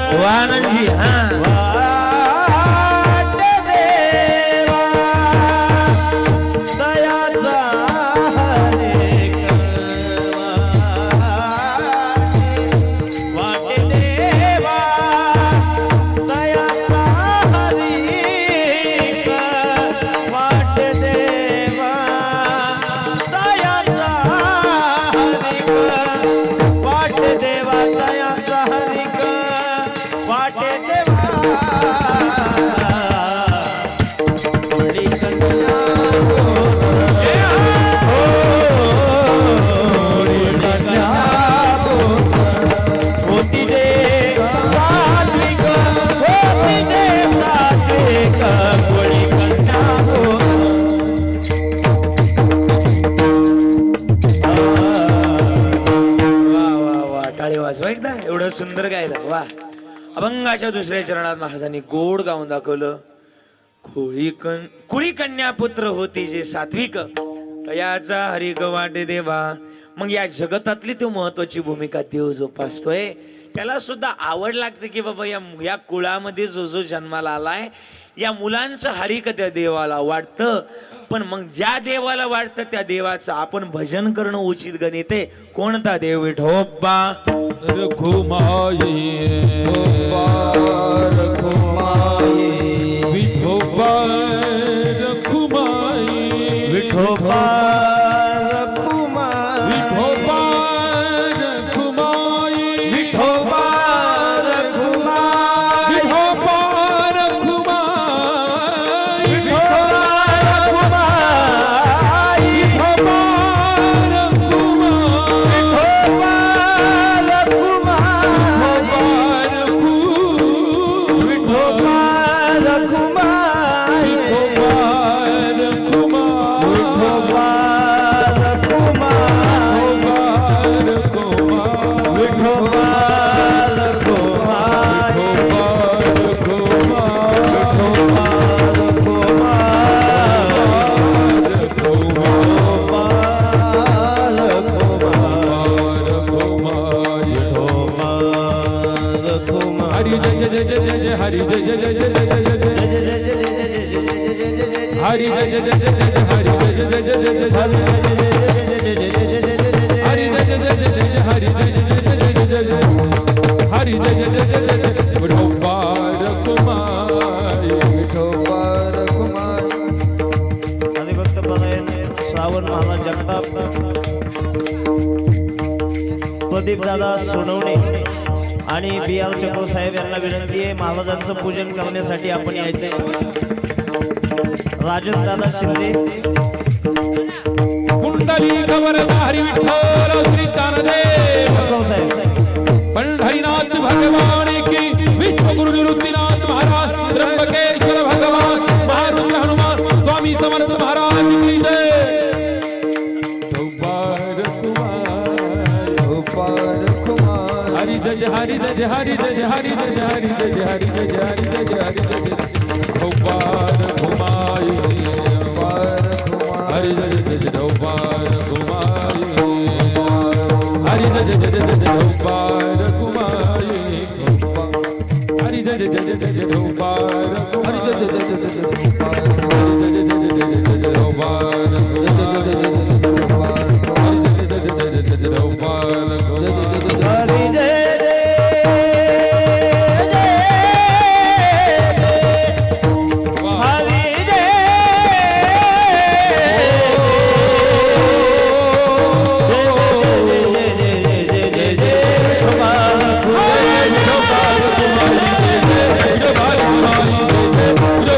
आनंदजी हा वाट देवा दयाचा हरेक वाट देवा दयाचा हरेक वाट देवा दयाचा हरेक वाट देवा दयाचा हरिक वाट देवा बडी कन्या होती दे सात्विक होती दे सात्विक बडी कन्या टाळी वाजवा एकदा एवढं सुंदर गायलं वा अभंगाच्या दुसऱ्या चरणात महाराजांनी गोड गाऊन दाखवलं कुळी कन्या पुत्र होती जे सात्विक तयाचा हरिक वाटे देवा मग या जगतातली तो महत्वाची भूमिका देव जोपासतोय त्याला सुद्धा आवड लागते की बाबा या कुळामध्ये जो जो जन्माला आलाय या मुलांचं हरिक त्या देवाला वाटतं पण मग ज्या देवाला वाटतं त्या देवाचं आपण भजन करणं उचित गणित आहे कोणता देव विठोबा रखुमाई रखुमाई विठोबा रखुमाई विठोबा रखुमाई विठोबा रखुमाई विठोबा रखुमाई विठोबा रखुमाई विठोबा रखुमाई विठोबा रखुमाई विठोबा रखुमाई हरि जय जय जय जय जय हरि जय जय जय जय जय जय हरि जय जय जय जय जय हरि जय जय जय जय जय हरि जय जय जय जय जय हरि जय जय जय जय जय हरि जय जय जय जय जय विठोबा रखुमाई विठोबा रखुमाई हरिभक्त परायण श्रावण महाराज जगताप प्रदीप दादा सोनवणे आणि बी आर चक्र साहेब यांना विनंती आहे महाराजांचं पूजन करण्यासाठी आपण यायचंय राजन दादा शिंदे कुंडली हरि विठ्ठल श्री ज्ञानदेव साहेब पंढरीनाथ भगवान की विश्व गुरु निवृत्तीनाथ महाराज त्र्यंबकेश्वर भगवान महारुद्र हनुमान स्वामी समर्थ महाराज की जय हरि जय हरि जय हरि जय हरि जय हरि जय हरि जय हरि जय हरि जय भगवान घुमाई हरि जय जय भगवान घुमाई हरि जय जय जय भगवान घुमाई हरि जय जय जय भगवान हरि जय जय जय भगवान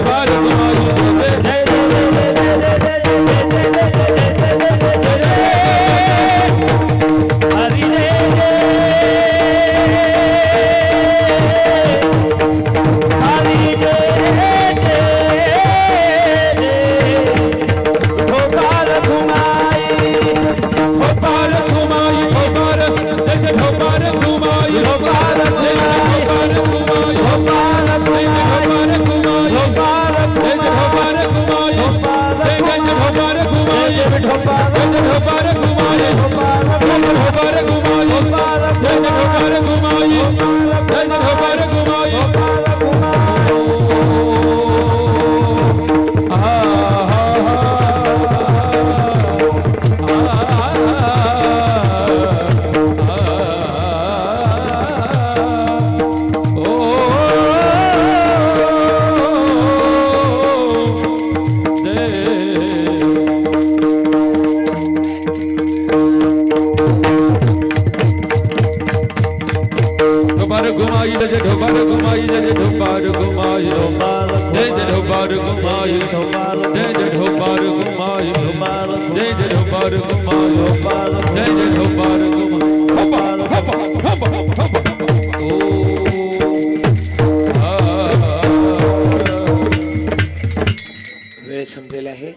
Bye. घुमाई जय ढोबार घुमाई जय ढोबार घुमाई जय ढोबार घुमाई जय ढोबार घुमाई जय ढोबार घुमाई जय ढोबार वेळ संपलेला आहे.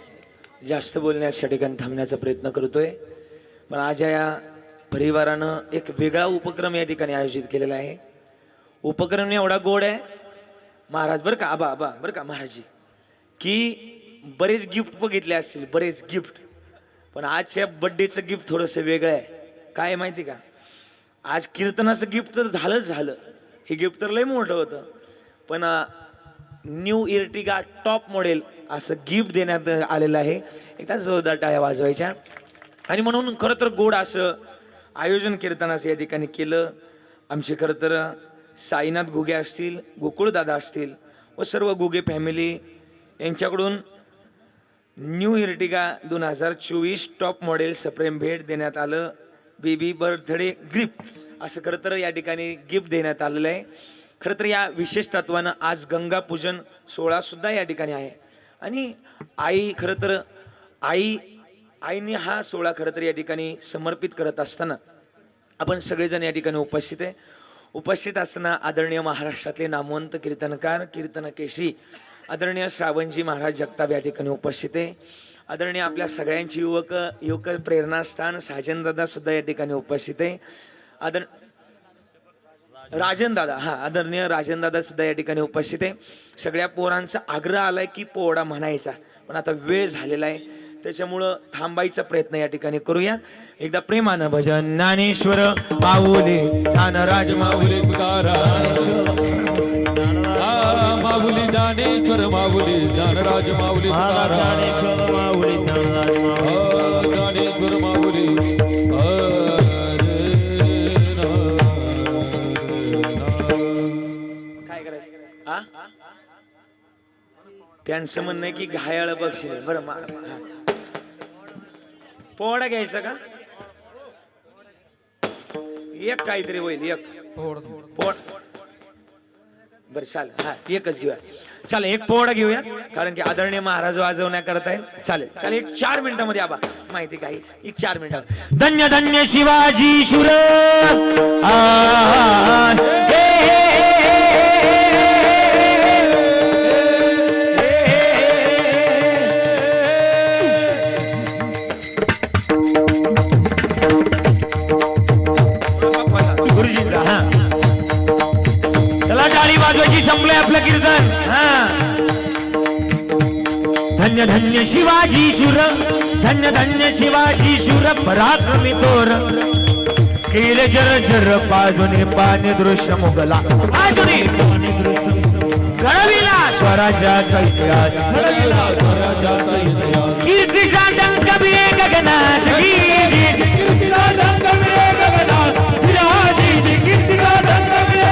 जास्त बोलण्याच्या ठिकाणी थांबण्याचा प्रयत्न करतोय, पण आज या परिवारानं एक वेगळा उपक्रम या ठिकाणी आयोजित केलेला आहे. उपक्रम एवढा गोड आहे महाराज बरं का, आबा बरं का महाराजी, की बरेच गिफ्ट बघितले असतील, बरेच गिफ्ट, पण आजच्या बड्डेचं गिफ्ट थोडंसं वेगळं आहे. काय माहिती का, आज कीर्तनाचं गिफ्ट तर झालं, हे गिफ्ट तर लय मोठं होतं, पण न्यू इर्टिगा टॉप मॉडेल असं गिफ्ट देण्यात आलेलं आहे. एकदा जोरदार टाळ्या वाजवायच्या. आणि म्हणून खरं तर गोड असं आयोजन कीर्तनाचं या ठिकाणी केलं. आमचे खरं तर साईनाथ घुगे असतील, गोकुळदादा असतील व सर्व घुगे फॅमिली यांच्याकडून न्यू इर्टिगा 2024 टॉप मॉडेल सप्रेम भेट देण्यात आलं. बेबी बर्थडे गिफ्ट असं खरं तर या ठिकाणी गिफ्ट देण्यात आलेलं आहे. खरं तर या विशेष तत्वानं आज गंगा पूजन सोहळा सुद्धा या ठिकाणी आहे. आणि आई खरं तर आईने हा सोहळा खरं तर या ठिकाणी समर्पित करत असताना आपण सगळेजण या ठिकाणी उपस्थित आहे. उपस्थित असताना आदरणीय महाराष्ट्रातले नामवंत कीर्तनकार कीर्तनकेशी आदरणीय श्रावणजी महाराज जगताप या ठिकाणी उपस्थित आहे. आदरणीय आपल्या सगळ्यांची युवक प्रेरणास्थान साजनदादा सुद्धा या ठिकाणी उपस्थित आहे. राजनदादा, आदरणीय राजनदादा सुद्धा या ठिकाणी उपस्थित आहे. सगळ्या पोरांचा आग्रह आलाय की पोवडा म्हणायचा, पण आता वेळ झालेला आहे, त्याच्यामुळं थांबायचा प्रयत्न या ठिकाणी करूया. एकदा प्रेमानं भजन ज्ञानेश्वर माऊली ज्ञानराज माऊली तुकाराम माऊली ज्ञानेश्वर माऊली ज्ञानराज माऊली ज्ञानेश्वर माऊली ज्ञानराज माऊली ज्ञानेश्वर माऊली. काय करायचं त्यांचं म्हणणं आहे की घायाळ बक्षीस. बरं पोवाडा घ्यायचा का, एक काहीतरी होईल, एक पोवाडा. बरं चालेल, एकच घेऊया. चालेल, एक पोवाडा घेऊया, कारण की आदरणीय महाराज वाजवण्याकरता आहे. चालेल, एक 4 मिनिटांमध्ये आबा माहिती काही, एक 4 मिनिटात. धन्य धन्य शिवाजी शूर संपलंय आपलं कीर्तन. धन्य धन्य शिवाजी शूर, धन्य धन्य शिवाजी शूर पराक्रमी थोर, केले जर जर पाजुने पाणी दृश्य मुगला, अजूनही घडविला स्वराज्याचा इतिहास, कीर्तीचा डंक बिये गगनाच, कीर्तीचा डंक बिये गगनाच, कीर्तीचा डंक बिये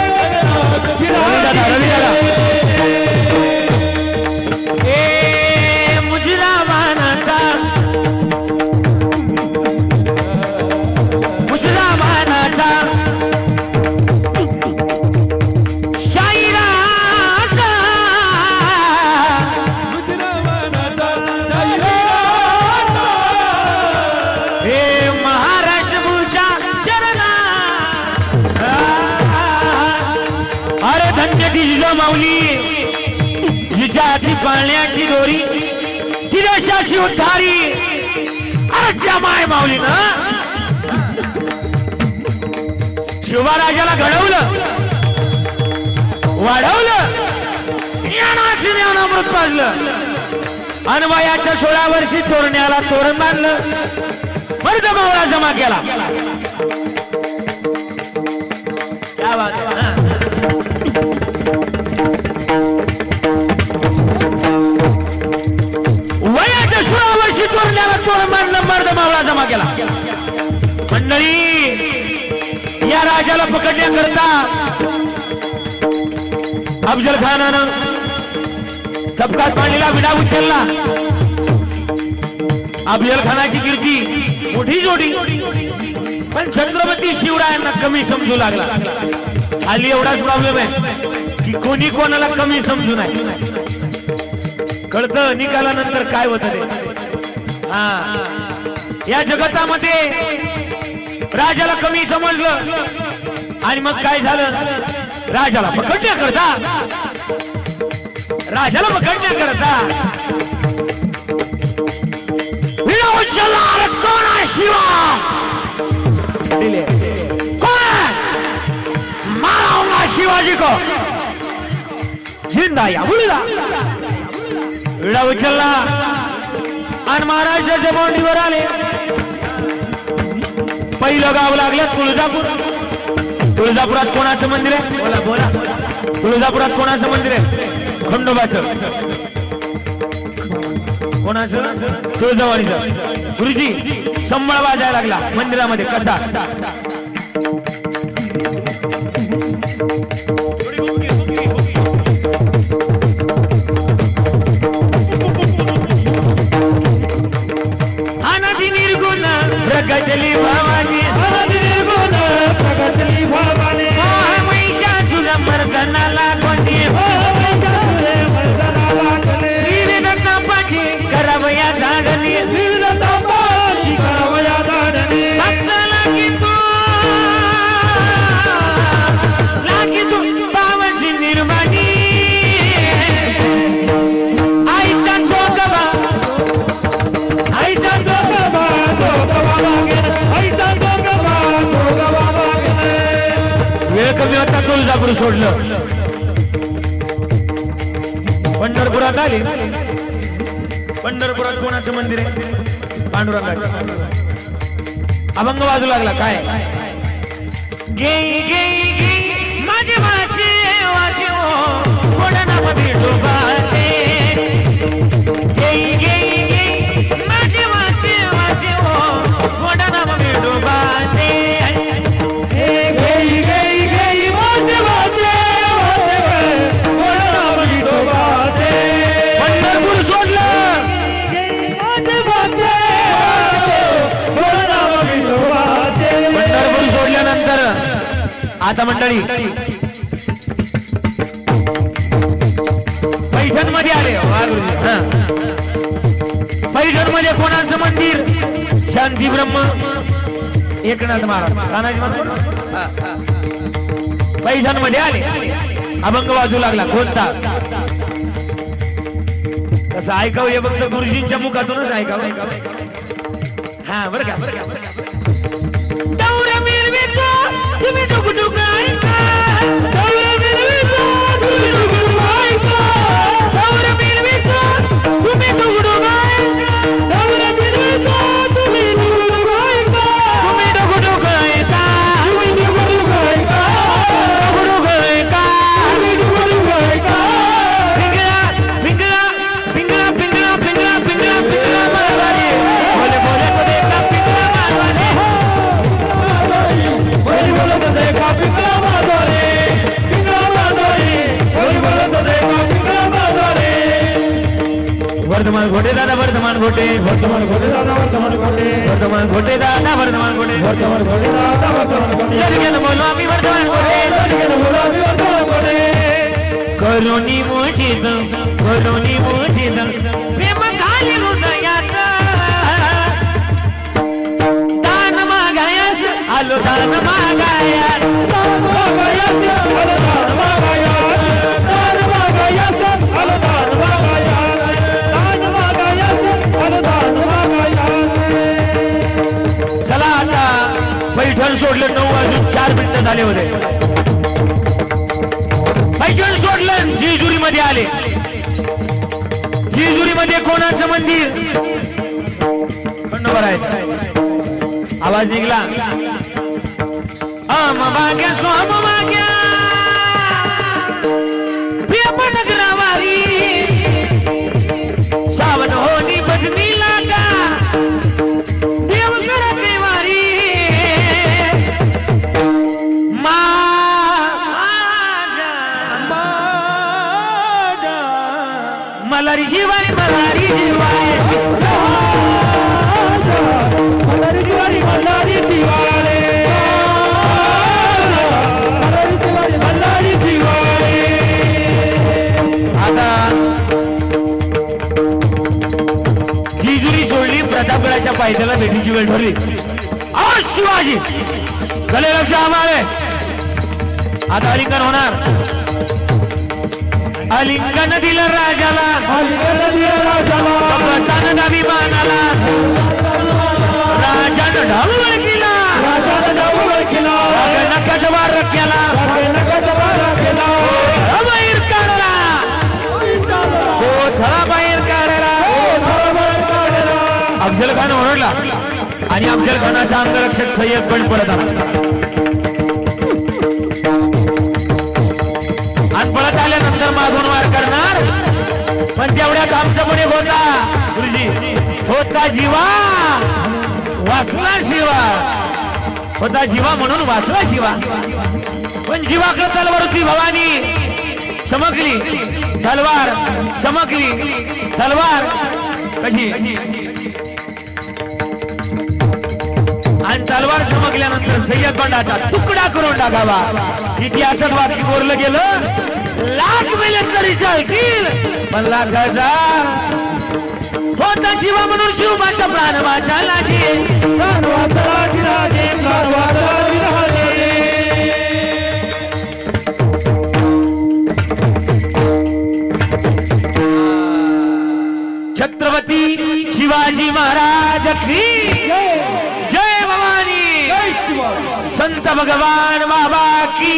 माऊली जिच्या हाती पाळण्याची दोरी तिला शाशी उद्धारी. अरे त्या माय माऊलीनं शिवराजाला घडवलं, वाढवलं, ज्ञानाची ज्ञानामृत पाजलं, आणि वयाच्या 16 वर्षी तोरण्याला तोरण बांधलं, मर्द मावळा जमा केला. क्या बात आहे. वयाच्या 16 वर्षी तोरण्याला तोरण बांधलं, मर्द मावळा जमा केला. मंडळी, या राजाला पकडण्याकरता अफजल खानानं तबकात मांडलेला विडा उचलला. अफजल खानाची कीर्ती मोठी जोडी, पण छत्रपती शिवरायांना कमी समजू लागला. हल्ली एवढाच प्रॉब्लेम आहे की कोणी कोणाला कमी समजू नये. कळतं निकालानंतर काय होतं ते. हा या जगतामध्ये राजाला कमी समजलं आणि मग काय झालं, राजाला पकडण्याकरता कोण आहे शिवा दिले, कोण मारा शिवाजी को जिंदा या मुलीला विडा उचलला आणि महाराजाच्या मांडीवर आले. पहिलं गाव लागलं तुळजापूर. तुळजापुरात कोणाचं मंदिर आहे, बोला बोला. तुळजापुरात कोणाचं मंदिर आहे, खंडोबाचं. कोणाचं, तुळजावाडीचं. गुरुजी संबळ वाजायला लागला मंदिरामध्ये. कसा प्रगटली भवानी, प्रगटली भवानी. महिषासुर मर्दनाला कोणी, विविध तापाची करावया झाडली, विविध तापाची करावया झाडली. लागी तू पावशी निर्माणी. आईचा चोकबा, आईचा चोकबा, वेळ कमी होता तुळजापूर सोडलं. पंढरपुरात आले. पंढरपुरात कोणाचं मंदिर आहे, पांडुरंगाचं. अभंग वाजू लागला. काय गेई गेई गेई माझे वाचे वाचे ओ कोणामध्ये डोबाचे. गेई गेई गेई माझे वाचे वाचे ओ कोणामध्ये डोबाचे. गेई गेई गेई माझे वाचे वाचे कोणामध्ये डोबाचे. पंढरपूर सोडलं. पंढरपूर सोडल्यानंतर आता मंडळी पैठण मध्ये आले. पैठण मध्ये कोणाचं मंदिर, शांती ब्रह्म एकनाथ महाराज, तानाजी महाराज. पैठण मध्ये आले. अभंग वाजू लागला. कोणता, कसं ऐकावं हे फक्त गुरुजींच्या मुखातूनच ऐकावं. हा बरं का, बरं का, बरं का. दौरा मिरवीचा तुम्ही डुकडुक ऐका, दौरा मिरवीचा तुम्ही डुकडुक ऐका, दौरा मिरवीचा तुम्ही डुकडुक ऐका, दौरा मिरवीचा तुम्ही डुकडुक ऐका, तुम्ही डुकडुक ऐका, तुम्ही डुकडुक ऐका, डुकडुक ऐका, तुम्ही डुकडुक ऐका. पिंगळा पिंगळा पिंगळा पिंगळा पिंगळा पिंगळा पिंगळा मारवाडी, बोले बोले तो देखा पिंगळा मारवाडी, बोले बोले तो देखा पिंगळा मारवाडी, पिंगळा मारवाडी, बोले बोले तो देखा पिंगळा मारवाडी. वर्धमान घोटे दादा, वर्धमान घोटे, वर्धमान घोटे दादा, वर्धमान घोटे, वर्धमान घोटे दादा, वर्धमान घोटे, वर्धमान घोटे दादा, वर्धमान घोटे. लड़के तो बोलो आम्ही वर्धमान घोटे, लड़के तो बोलो आम्ही वर्धमान घोटे. करोनी मोचित, करोनी मोचित, प्रेम खाली हृदयात दान मागायास आलो, दान मागायास, दान मागायास आलो, दान मागायास, दान मागायास आलो, दान मागायास, दान मागायास आलो, दान मागायास. चला आता पैठण सोडलं. 9:04 झाले होते. पैठण सोडलं. जेजुरी मध्ये आले. जेजुरी मध्ये कोणाचं मंदिर, खंडोबा राहायचं. आवाज निघला. आम भाग्या स्वाम भाग्या प्रेम नगरावारी, सावन होनी भजनी लागा देव करते वारी. मलारी शिवारी, मलारी शिवारी, मलारी शिवारी, मलारी शिवारी, मलारी शिवारी, पायथ्याला भेटीची वेळ ठरली. आज शिवाजी गले लक्ष आम्हाला आता आलिंगन होणार. आलिंगन दिलं राजाला कपटानं अभिमानाला राजानं ढाल केला नकाचा वार केला बाहेर काढला गोठा बाहेर काढला. अफजल खान ओरडला आणि अफजल खानाचा अंगरक्षक सय्यद पण पडत आला. आणि पळत आल्यानंतर मागून वार करणार. पण तेवढ्यात आमचं पण एक होता गुरुजी होता जीवा वाचला शिवा होता जीवा म्हणून वाचला शिवा. पण जीवाकडे तलवार होती भवानी चमकली तलवार चमकली तलवार कशी आणि तलवार चमकल्यानंतर सय्यद बंडाचा तुकडा करून टाकावा. इतिहासात वाक्य बोललं गेलं लाख मेले तरी चालतील पण लाखाचा होता जीवा म्हणून शिवबाचा प्राण वाचायला छत्रपती शिवाजी महाराज की जय भवानी संत भगवान बाबा की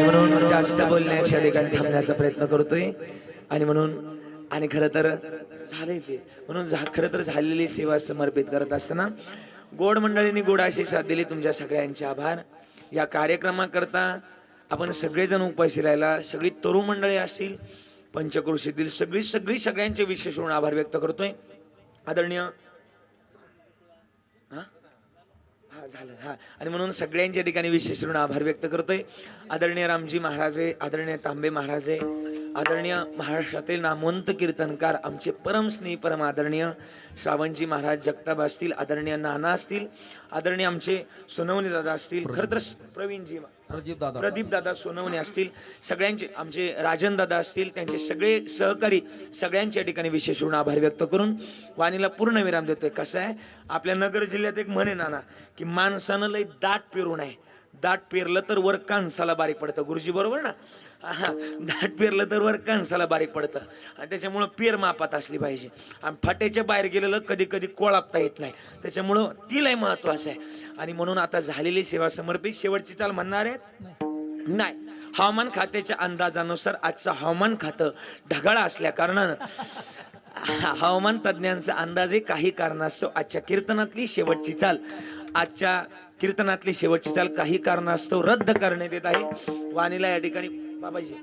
म्हणून जास्त बोलण्याच्या ठिकाणी थांबण्याचा प्रयत्न करतोय. आणि म्हणून आणि खरं तर झालंय ते म्हणून खरं तर झालेली सेवा समर्पित करत असताना गोड मंडळींनी गोड अशी साथ दिली. तुमच्या सगळ्यांचे आभार. या कार्यक्रमाकरता आपण सगळेजण उपस्थित राहिला. सगळी तरुण मंडळी असतील पंचक्रोशीतील सगळ्यांचे विशेष म्हणून आभार व्यक्त करतोय. आदरणीय झालं हा आणि म्हणून सगळ्यांच्या ठिकाणी विशेष म्हणून आभार व्यक्त करतोय. आदरणीय रामजी महाराज आहे, आदरणीय तांबे महाराज आहे, आदरणीय महाराष्ट्रातील नामवंत कीर्तनकार आमचे परम स्नेही परम आदरणीय श्रावणजी महाराज जगताप असतील, आदरणीय नाना असतील, आदरणीय आमचे सोनवणे दादा असतील, खरं तर प्रवीणजी प्रदीप दादा सोनवणे असतील, सगळ्यांचे आमचे राजन दादा असतील, त्यांचे सगळे सहकारी सगळ्यांच्या ठिकाणी विशेष म्हणून आभार व्यक्त करून वाणीला पूर्ण विराम देतोय. कसं आहे आपल्या नगर जिल्ह्यात एक म्हणे नाना की माणसानं लय दाट पेरून आहे. दाट पेरलं तर वर कांसाला बारीक पडतं. गुरुजी बरोबर ना. दाट पेरलं तर वर कांसाला बारीक पडतं आणि त्याच्यामुळं पेर मापात असली पाहिजे. आणि फाट्याच्या बाहेर गेलेलं कधी कधी कोळापता येत नाही. त्याच्यामुळं ती लय महत्वाचं आहे. आणि म्हणून आता झालेली सेवा समर्पित शेवटची चाल म्हणणार आहेत नाही. हवामान खात्याच्या अंदाजानुसार आजचं हवामान खातं ढगाळ असल्या कारणानं हवामान तज्ज्ञांचा अंदाजे काही कारणास्तव आजच्या कीर्तनातली शेवटची चाल काही कारणास्तव रद्द करण्यात येत आहे. वाणीला या ठिकाणी बाबाजी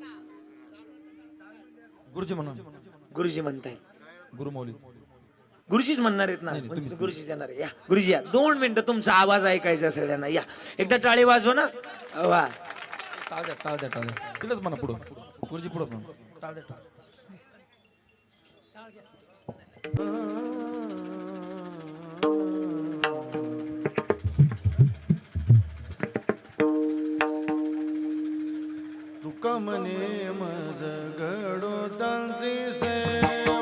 गुरुजी म्हणतायत गुरुजीच म्हणणार आहेत ना. गुरुजीच येणार आहे. या गुरुजी या 2 मिनिटं तुमचा आवाज ऐकायचा सगळ्यांना. या एकदा टाळी वाजवा ना. वा तिथंच म्हणा पुढं गुरुजी पुढं टाळ द्या. तुका म्हणे मज गडोदांची सेवा,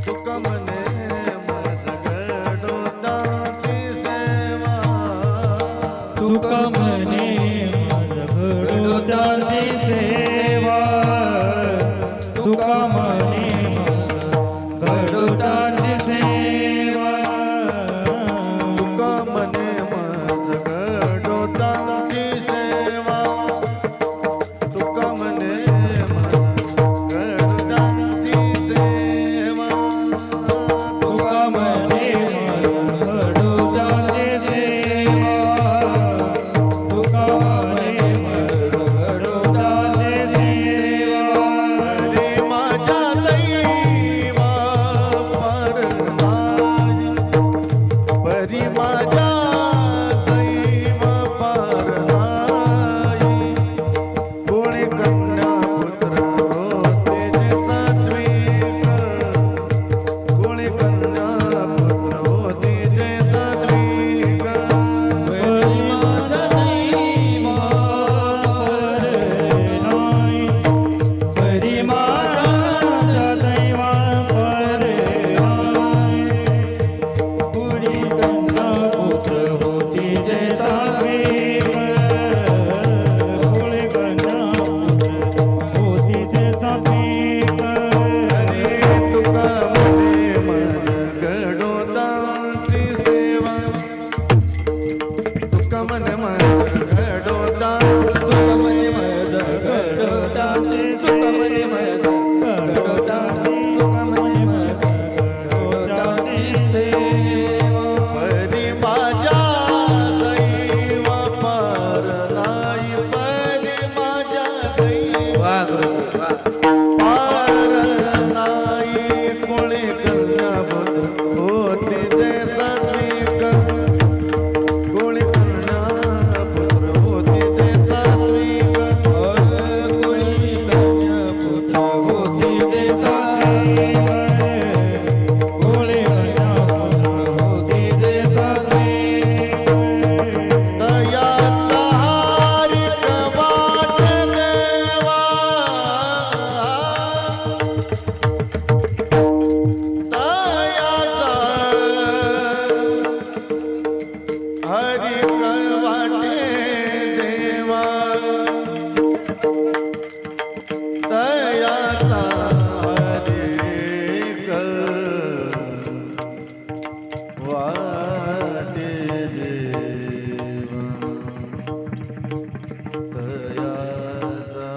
तुका म्हणे मज गडोदांची सेवा, तुका म्हणे मज गडोदांची सेवा, तुका म्हणे मज गडोदांची सेवा, तुका म्हणे मज गडोदांची सेवा, तुका म्हणे मज गडोदांची तयाचा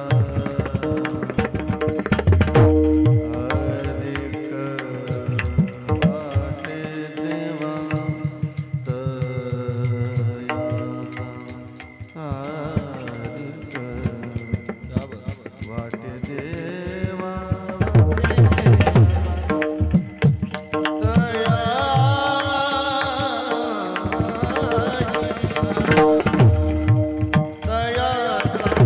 अधिक वाटे देवा तयाचा अधिक वाटे देवा तयाचा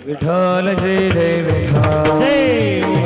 विठ्ठल जय जय विठ्ठल जय